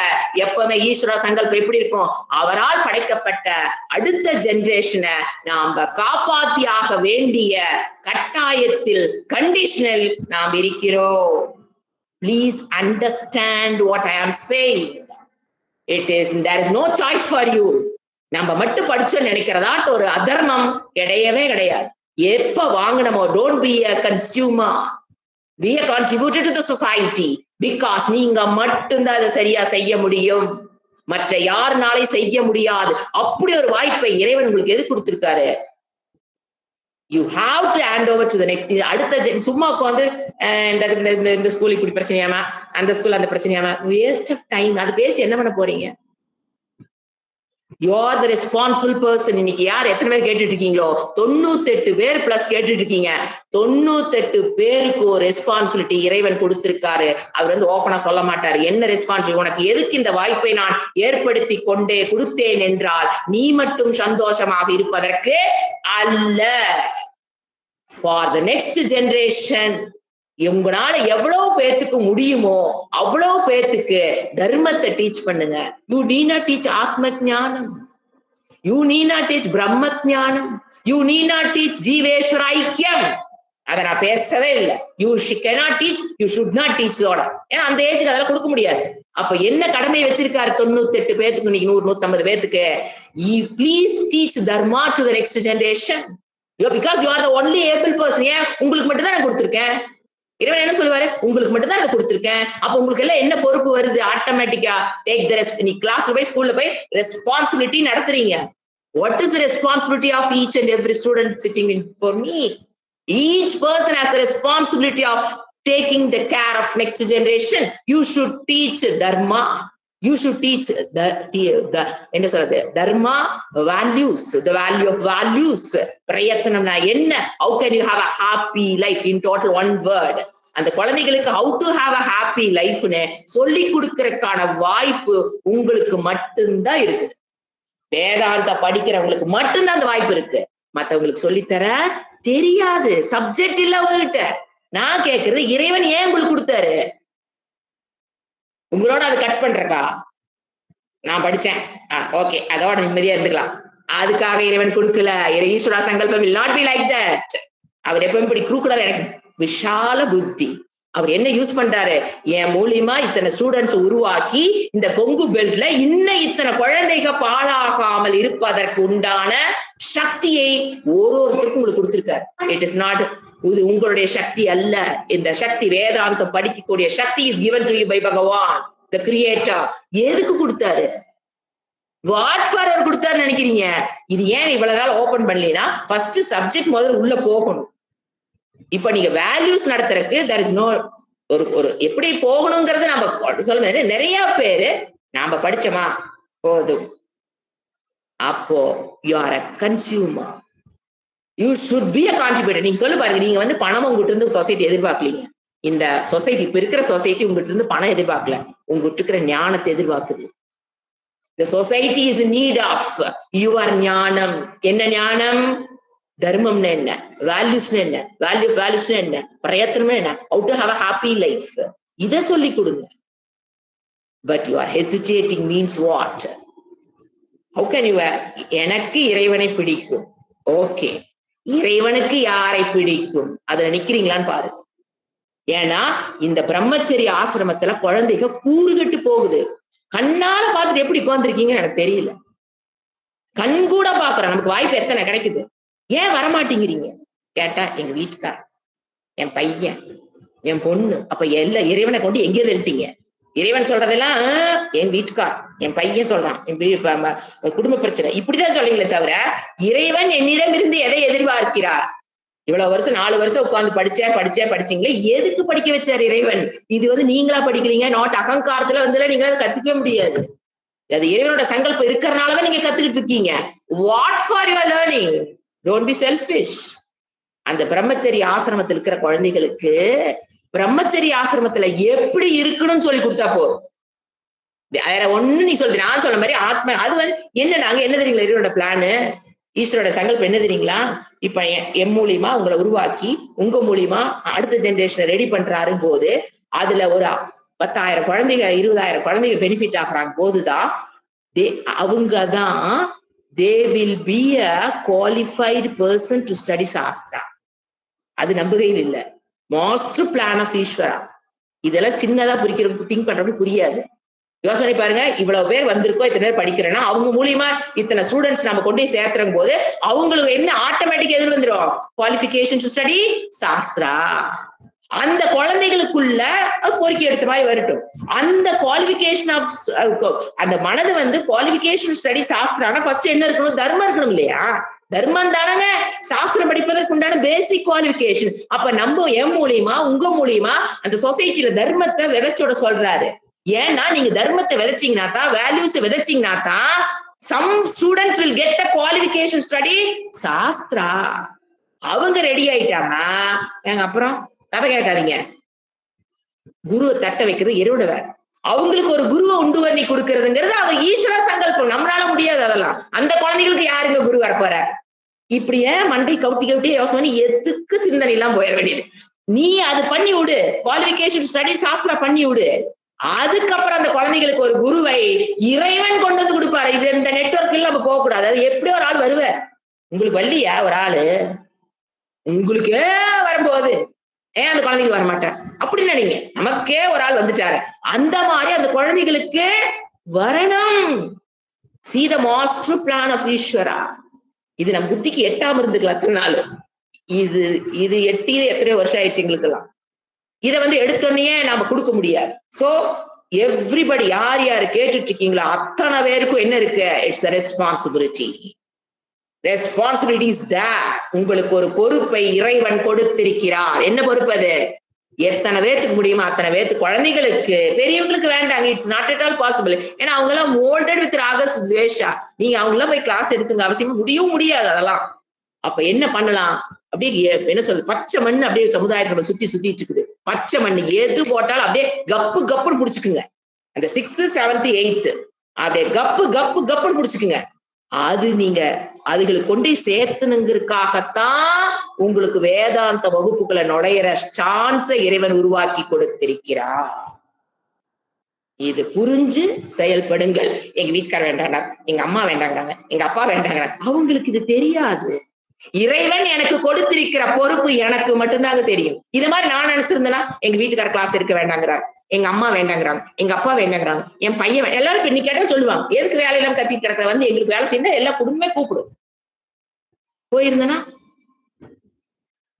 எப்பவுமே ஈஸ்வர சங்கல்பம் எப்படி இருக்கும், அவரால் படைக்கப்பட்ட அடுத்த ஜெனரேஷனை நாம காப்பாத்தியாக வேண்டிய கட்டாயத்தில், கண்டிஷனல் நாம் இருக்கிறோம். Please understand what I am saying. There is no choice for you. நம்ம மட்டும் படிச்சோம் நினைக்கிறதாட்டு ஒரு அதர்மம் கிடையவே கிடையாது. எப்ப வாங்கணுமோ, don't be a consumer, be a contributor to the society, because நீங்க மட்டும்தான் அதை சரியா செய்ய முடியும், மற்ற யாருனாலையும் செய்ய முடியாது. அப்படி ஒரு வாய்ப்பை இறைவன் உங்களுக்கு எது கொடுத்திருக்காரு? You have to hand over to the next. அடுத்த சும்மா உட்காந்து இந்த ஸ்கூல் இப்படி பிரச்சனையாமா, அந்த ஸ்கூல் அந்த பிரச்சனையாமா, வேஸ்ட் ஆஃப் டைம். அது பேசி என்ன பண்ண போறீங்க? You are the responsible person. இன்னைக்கு யார் எத்தனை பேர் கேட்டுட்டு இருக்கீங்களோ, 98 பேர் பிளஸ் கேட்டுட்டு இருக்கீங்க. 98 பேருக்கு ஒரு ரெஸ்பான்சிபிலிட்டி இறைவன் கொடுத்திருக்காரு. அவர் வந்து ஓப்பனா சொல்ல மாட்டாரு என்ன ரெஸ்பான்சிபிலிட்டி, உனக்கு எதுக்கு இந்த வாய்ப்பை நான் ஏற்படுத்தி கொடுத்தேன் என்றால் நீ மட்டும் சந்தோஷமாக இருப்பதற்கு அல்ல, for the next generation. உங்களால எவ்வளவு பேத்துக்கு முடியுமோ அவ்வளவு பேத்துக்கு தர்மத்தை டீச் பண்ணுங்க. யூ need not teach ஆத்ம ஞானம், யூ need not teach பிரம்ம ஞானம், யூ need not teach ஜீவேஸ்வர ஐக்கியம். அதை நான் பேசவே இல்லை. You cannot teach, you should not teach ஓட. ஏன்னா அந்த ஏஜுக்கு அதெல்லாம் கொடுக்க முடியாது. அப்ப என்ன கடமை வச்சிருக்காரு 98 பேத்துக்கு, இன்னைக்கு 100 150 பேத்துக்கு? Please teach dharma to the next generation. Because you are the only able person. ஏன் உங்களுக்கு மட்டும் தான் நான் கொடுத்துருக்கேன். இறைவன் என்ன சொல்லுவாரு? உங்களுக்கு மட்டும் தான் நான் கொடுத்துருக்கேன். அப்ப உங்களுக்கு எல்லாம் என்ன பொறுப்பு வருது? ஆட்டோமேட்டிக்கா டேக் த ரெஸ்ட். நீ கிளாஸ்ல போய் ஸ்கூல்ல போய் ரெஸ்பான்சிபிலிட்டி நடத்துறீங்க. What is the responsibility of each and every student sitting in for me? Each person has the responsibility of taking the care of next generation. You should teach dharma. You should teach the என்ன சொல்றது, dharma values, the value of values. பிரயத்தனம்னா என்ன? How can you have a happy life? In total one word. அந்த குழந்தைகளுக்கு how to have a happy life னு சொல்லி கொடுக்கறதுக்கான வாய்ப்பு உங்களுக்கு மட்டும்தான் இருக்குது. வேதாந்த படிக்கிறவங்களுக்கு மட்டும்தான் அந்த வாய்ப்பு இருக்கு. மத்தவங்களுக்கு சொல்லித்தர தெரியாது. சப்ஜெக்ட் இல்ல உங்ககிட்ட. நான் கேக்குறது, இறைவன் ஏன் உங்களுக்கு கொடுத்தாரு? உங்களோட அதை கட் பண்றக்கா? நான் படிச்சேன், ஓகே, அதோட நிம்மதியா இருந்துக்கலாம். அதுக்காக இறைவன் கொடுக்கல. ஈஸ்வரா சங்கல்பம் will not be like that. அவர் எப்பவும் இப்படி குறுக்கல. எனக்கு விஷால புத்தி. அவர் என்ன யூஸ் பண்றாரு? என் மூலியமா இத்தனை ஸ்டூடெண்ட்ஸ் உருவாக்கி இந்த கொங்கு பெல்ட்ல இன்னும் இத்தனை குழந்தைக பாழாகாமல் இருப்பதற்கு உண்டான சக்தியை ஒருத்தருக்கும் உங்களுக்கு கொடுத்திருக்காரு. இட் இஸ் நாட், இது உங்களுடைய சக்தி அல்ல. இந்த சக்தி வேதாந்தம் படிக்கக்கூடிய சக்தி is given to you by பகவான், the creator. எதுக்கு கொடுத்தாரு? வாட் ஃபார் அவர் கொடுத்தாரு நினைக்கிறீங்க? இது ஏன் இவ்வளவு நாள் ஓபன் பண்ணலனா, ஃபர்ஸ்ட் சப்ஜெக்ட் முதல்ல உள்ள போகணும். இப்ப நீங்க வேல்யூஸ் நடத்துறதுக்கு there is no ஒரு எப்படி போகணுங்கிறது நம்ம சொல்ல முடியாது. நிறைய பேரு நாம படிச்சோமா போதும். அப்போ you are a consumer. You should be a contributor. நீங்க சொல்லு பாருங்க, நீங்க வந்து பணம் உங்ககிட்ட இருந்து சொசைட்டி எதிர்பார்க்கலீங்க. இந்த சொசைட்டி, இப்ப இருக்கிற சொசைட்டி உங்ககிட்ட இருந்து பணம் எதிர்பார்க்கல, உங்ககிட்ட இருக்கிற ஞானத்தை எதிர்பார்க்குது. The society is in need of your ஞானம். என்ன ஞானம்? தர்மம்னு என்ன, வேல்யூஸ்னு என்ன, வேல்யூஸ்னு என்ன, பிரயத்தனம் என்ன, how to have a happy life. இத சொல்லி கொடுங்க. But you are hesitating means what? How can you? எனக்கு இறைவனை பிடிக்கும். ஓகே, இறைவனுக்கு யாரை பிடிக்கும்? அதுல நிக்கிறீங்களான்னு பாரு. ஏன்னா இந்த பிரம்மச்சரிய ஆசிரமத்துல குழந்தைங்க கூறுகட்டு போகுது. கண்ணால பார்த்துட்டு எப்படி உட்கார்ந்துருக்கீங்கன்னு எனக்கு தெரியல. கண் கூட பாக்குறோம். நமக்கு வாய்ப்பு எத்தனை கிடைக்குது. ஏன் வரமாட்டேங்கிறீங்க கேட்டா, எங்க வீட்டுக்கார், என் பையன், என் பொண்ணு. அப்ப எல்லா இறைவனை கொண்டு எங்கே எழுட்டீங்க? இறைவன் சொல்றதெல்லாம் என் வீட்டுக்கார், என் பையன் சொல்றான், என் குடும்ப பிரச்சனை, இப்படிதான் சொல்றீங்களே தவிர இறைவன் என்னிடம் இருந்து எதை எதிர்பார்க்கிறார்? இவ்வளவு வருஷம் 4 வருஷம் உட்கார்ந்து படிச்சீங்களே, எதுக்கு படிக்க வச்சார் இறைவன்? இது வந்து நீங்களா படிக்கிறீங்க, நாட் அகங்காரத்துல வந்து நீங்க கத்துக்கவே முடியாது. அது இறைவனோட சங்கல்பம் இருக்கிறதுனாலதான் நீங்க கத்துக்கிட்டு இருக்கீங்க. What for your learning? Don't be selfish. அந்த பிரம்மச்சரிய ஆசிரமத்தில் இருக்கிற குழந்தைகளுக்கு பிரம்மச்சரிய ஆசிரமத்துல எப்படி இருக்கணும்னு சொல்லி கொடுத்தா போதும். வேற ஒண்ணு நீ சொல்ற, நான் சொல்ற மாதிரி ஆத்மா. அது வந்து என்ன, நாங்க என்ன தெரியுங்களா இறைவனோட பிளானு, ஈஸ்வரோட சங்கல்பம் என்ன தெரியுங்களா? இப்ப என் மூலியமா உங்களை உருவாக்கி உங்க மூலியமா அடுத்த ஜெனரேஷனை ரெடி பண்றாரு போது, அதுல ஒரு 10,000 குழந்தைங்க 20,000 குழந்தைங்க பெனிஃபிட் ஆகுறாங்க போதுதான் அவங்கதான் they will be a qualified person to study Shastra. அது நம்புகையில் இல்ல, மாஸ்டர் பிளான் ஆஃப் ஈஸ்வரா. இதெல்லாம் சின்னதா புரிக்கிறவங்க, திங்க் பண்றவங்க புரியாது. யோசனை பாருங்க, இவ்வளவு பேர் வந்திருக்கோம், இத்தனை பேர் படிக்கிறேன்னா அவங்க மூலியமா இத்தனை ஸ்டூடெண்ட்ஸ் நம்ம கொண்டு போய் சேர்த்துற போது அவங்களுக்கு என்ன ஆட்டோமேட்டிக் எதிர் வந்துடும்? Qualification to study shastra. அந்த குழந்தைகளுக்குள்ள கோரிக்கை எடுத்த மாதிரி வரட்டும். அந்த குவாலிஃபிகேஷன் ஆஃப் அந்த மனது வந்து குவாலிஃபிகேஷன் ஸ்டடி சாஸ்திரானா ஃபர்ஸ்ட் என்ன இருக்கணும்? தர்மம் இருக்கணும் இல்லையா? தர்மம் தானங்க சாஸ்திரம் படிப்பதற்கு உண்டான பேசிக் குவாலிஃபிகேஷன். அப்ப நம்ம என் மூலியமா உங்க மூலியமா அந்த சொசைட்டில தர்மத்தை விதைச்சோட சொல்றாரு. ஏன்னா நீங்க தர்மத்தை விதைச்சீங்கன்னா தான், வேல்யூஸ் விதைச்சீங்கன்னா தான் some students will get a qualification study Sastra. அவங்க ரெடி ஆயிட்டாங்கன்னா எங்க அப்புறம் கதை கேட்காதீங்க. குருவை தட்ட வைக்கிறது இறைவனோட வேலை. அவங்களுக்கு ஒரு குருவை உண்டு பண்ணி கொடுக்கறதுங்கிறது அவங்க ஈஸ்வர சங்கல்பம். நம்மளால முடியாது அதெல்லாம். அந்த குழந்தைகளுக்கு யாருங்க குரு வரப்போற? இப்படி ஏன் மண்டை கவுட்டி யோசனை எதுக்கு சிந்தனை எல்லாம் போயிட வேண்டியது? நீ அது பண்ணி விடு, குவாலிஃபிகேஷன் ஸ்டடி சாஸ்திரா பண்ணி விடு. அதுக்கப்புறம் அந்த குழந்தைகளுக்கு ஒரு குருவை இறைவன் கொண்டு வந்து கொடுப்பாரு. இது இந்த நெட்வொர்க்ல நம்ம போக கூடாது. அது எப்படி ஒரு ஆள் வருவார்? உங்களுக்கு வரலையா ஒரு ஆளு? உங்களுக்கு வர வரப்போகுது, ஏன் அந்த குழந்தைக்கு வரமாட்டார் அப்படின்னு நீங்க நமக்கே ஒரு ஆள் வந்துட்டாரு. அந்த மாதிரி அந்த குழந்தைகளுக்கு வரணும். See the master plan of ஈஸ்வரா. இது நம்ம புத்திக்கு எட்டாம இருந்துக்கலாம் அத்தனை நாள். இது இது எட்டி எத்தனையோ வருஷம் ஆயிடுச்சு எங்களுக்கு எல்லாம். இதை வந்து எடுத்தோடனே நாம கொடுக்க முடியாது. சோ எவ்ரிபடி யார் யார் கேட்டுட்டு இருக்கீங்களோ அத்தனை பேருக்கும் என்ன இருக்கு? It's a responsibility. Responsibility is that. உங்களுக்கு ஒரு பொறுப்பை இறைவன் கொடுத்திருக்கிறார். என்ன பொறுப்பு அது? எத்தனை பேத்துக்கு முடியுமா அத்தனை பேத்துக்கு, குழந்தைகளுக்கு, பெரியவங்களுக்கு வேண்டாங்க. It's not at all possible. ஏன்னா அவங்க எல்லாம் மோல்டட் வித் ராகஸ் துவேஷா. நீங்க அவங்க எல்லாம் போய் கிளாஸ் எடுத்துங்க அவசியமா முடியவும் முடியாது அதெல்லாம். அப்ப என்ன பண்ணலாம்? அப்படியே என்ன சொல்றது, பச்சை மண் அப்படியே சமுதாயத்துல சுத்தி சுத்திட்டு இருக்குது. பச்சை மண் எது போட்டாலும் அப்படியே கப்பு கப்புன்னு புடிச்சுக்குங்க. அந்த 6th 7th 8th அப்படியே கப்பு கப்பு கப்புன்னு புடிச்சுக்குங்க. அது நீங்க அதுகளுக்கு கொண்டு சேர்த்துனுங்கிறதுக்காகத்தான் உங்களுக்கு வேதாந்த வகுப்புகளை நுழையிற சான்ஸை இறைவன் உருவாக்கி கொடுத்திருக்கிறார். இது புரிஞ்சு செயல்படுங்கள். எங்க வீட்டுக்கார வேண்டாங்க, எங்க அம்மா வேண்டாங்கிறாங்க, எங்க அப்பா வேண்டாங்கிறாங்க, அவங்களுக்கு இது தெரியாது. இறைவன் எனக்கு கொடுத்திருக்கிற பொறுப்பு எனக்கு மட்டும்தாங்க தெரியும். இது மாதிரி நான் நினைச்சிருந்தேன்னா எங்க வீட்டுக்கார கிளாஸ் இருக்க வேண்டாங்கிறார், எங்க அம்மா வேண்டாங்கிறாங்க, எங்க அப்பா வேண்டாங்கிறாங்க, என் பையன் எல்லாரும் இப்ப நீ கேட்டா சொல்லுவாங்க, எதுக்கு வேலையெல்லாம் கத்திட்டு கிடக்குற, வந்து எங்களுக்கு வேலை செய்ய எல்லா குடும்பமே கூப்பிடும். போயிருந்தனா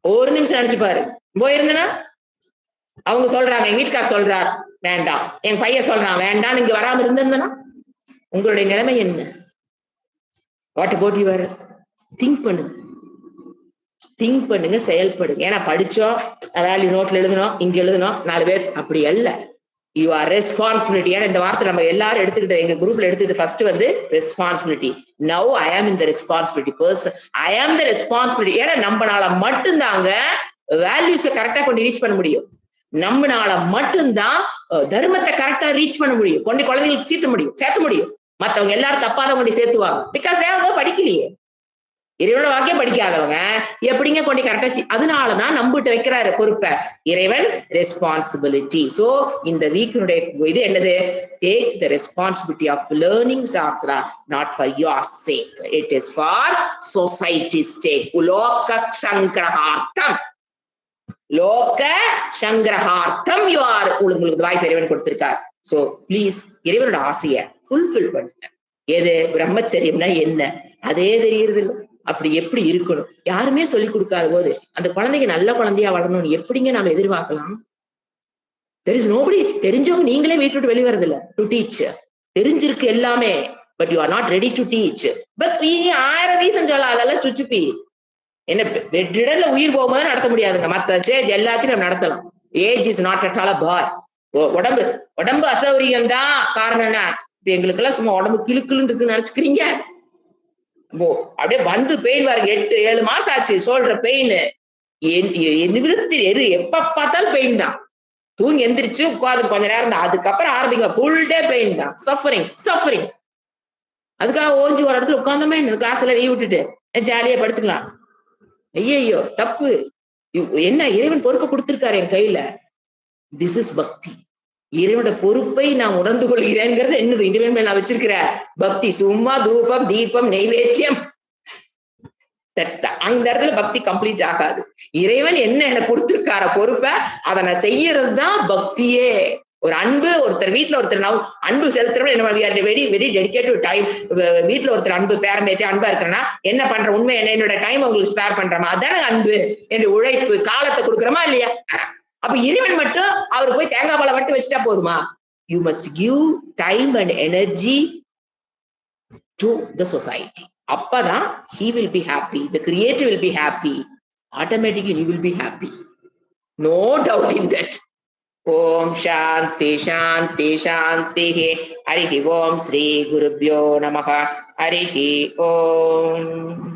ஒரு நிமிஷம் நினைச்சு பாரு, போயிருந்தனா அவங்க சொல்றாங்க, எங்க வீட்டுக்கார் சொல்றார் வேண்டாம், என் பையன் சொல்றான் வேண்டாம், இங்க வராம இருந்திருந்தனா உங்களுடைய நிலைமை என்ன? What about your? திங்க் பண்ணுங்க, திங்க் பண்ணுங்க, செயல்படுங்க. ஏன்னா படிச்சோம், வேல்யூ நோட்ல எழுதணும், இங்க எழுதணும், 4 பேர் அப்படி அல்ல. You are responsibility. ஏன்னா இந்த வார்த்தை நம்ம எல்லாரும் எடுத்துக்கிட்டு எங்க குரூப்ல எடுத்துக்கிட்டு ஃபர்ஸ்ட் வந்து ரெஸ்பான்சிபிலிட்டி. நவ் ஐ ஆம் இன் த ரெஸ்பான்சிபிலிட்டி பர்சன், ஐ ஆம் த ரெஸ்பான்சிபிலிட்டி. ஏன்னா நம்மளால மட்டும்தாங்க வேல்யூஸை கரெக்டா கொண்டு ரீச் பண்ண முடியும். நம்மளால மட்டும்தான் தர்மத்தை கரெக்டா ரீச் பண்ண முடியும், கொண்டு குழந்தைங்களுக்கு சேர்த்த முடியும். மத்தவங்க எல்லாரும் தப்பாதான் கொண்டு சேர்த்துவாங்க. பிகாஸ் அவங்க படிக்கலையே, இறைவனோட வாக்கியம் படிக்காதவங்க எப்படிங்க கொண்டு கரெக்டா. அதனாலதான் நம்பிட்டு வைக்கிறாரு பொறுப்பை இறைவன், ரெஸ்பான்சிபிலிட்டி. சோ இந்த வீக்கினுடைய இது என்னது? Take the responsibility of learning shastra, not for your sake, it is for society's sake. லோக சங்கிரஹார்த்தம், லோக சங்கிரஹார்த்தம் யுவர் உங்களுக்கு வாய்ப்பு இறைவன் கொடுத்திருக்கார். சோ பிளீஸ் இறைவனோட ஆசையை ஃபுல்ஃபில் பண்ணுங்க. எது? பிரம்மச்சரியம்னா என்ன அதே தெரியுறது இல்லை. அப்படி எப்படி இருக்கணும் யாருமே சொல்லி கொடுக்காத போது அந்த குழந்தைங்க நல்ல குழந்தையா வளரணும்னு எப்படிங்க நாம எதிர்பார்க்கலாம்? There is nobody. தெரிஞ்சவங்க நீங்களே வீட்டு விட்டு வெளியே வரதில்ல டு டீச். தெரிஞ்சிருக்கு எல்லாமே, but you are not ready to teach. But நீங்க 1000 ரீசன் சொல்லலாம், அதெல்லாம் சுச்சுப்பி. என்ன வெற்றிடல உயிர் போகும்போது நடத்த முடியாதுங்க, மத்த ஸ்டேஜ் எல்லாத்தையும் நம்ம நடத்தலாம். Age is not at all a bar. உடம்பு அசௌரியம் தான் காரணம்னா இப்ப எங்களுக்கு எல்லாம் சும்மா உடம்பு கிளுக்குன்னு இருக்குன்னு நினைச்சுக்கிறீங்க. அப்படியே வந்து பெயின் பாருங்க, 8-7 மாசம் ஆச்சு சொல்ற பெயின். நிவிருத்தி எப்ப பார்த்தாலும் பெயின் தான். தூங்கி எந்திரிச்சு உட்காந்து கொஞ்ச நேரம் தான், அதுக்கப்புறம் ஆரம்பிங்க ஃபுல் டே பெயின் தான். சஃபரிங். அதுக்காக ஓஞ்சி ஒரு இடத்துல உட்காந்தமே கிளாஸ்ல லீவ் விட்டுட்டு ஜாலியா படுத்துக்கலாம். ஐயோ தப்பு. என்ன இறைவன் பொறுப்பை கொடுத்திருக்காரு என் கையில. திஸ் இஸ் பக்தி. இறைவனோட பொறுப்பை நான் உணர்ந்து கொள்கிறேங்கிறது என்னது? இறைவன் மேல நான் வச்சிருக்கிற பக்தி. சும்மா தூபம் தீபம் நைவேத்தியம், அந்த இடத்துல பக்தி கம்ப்ளீட் ஆகாது. இறைவன் என்ன கொடுத்திருக்கார பொறுப்பை அதை நான் செய்யறதுதான் பக்தியே. ஒரு அன்பு, ஒருத்தர் வீட்டுல ஒருத்தர் அன்பு செலுத்துறவங்க என்ன வெரி வெரி டெடிகேட்டிவ் டைம். வீட்டுல ஒருத்தர் அன்பு பேரம்பேத்தி அன்பா இருக்கிறேன்னா என்ன பண்ற, உண்மை என்னோட டைம் உங்களுக்கு ஸ்பேர் பண்றமா, அதான அன்பு. என்று உழைப்பு காலத்தை கொடுக்குறோமா இல்லையா? அப்ப இறைவன் மட்டும் அவரு போய் தேங்காய் பாலை மட்டும் வச்சுட்டா போதுமா? You must give time and energy to the society. அப்பதான் he will be happy, the creator will be happy, automatically you will be happy, no doubt in that. Om Shanti Shanti Shanti. Harihi Om Sri Gurubhyo Namaha. Harihi Om.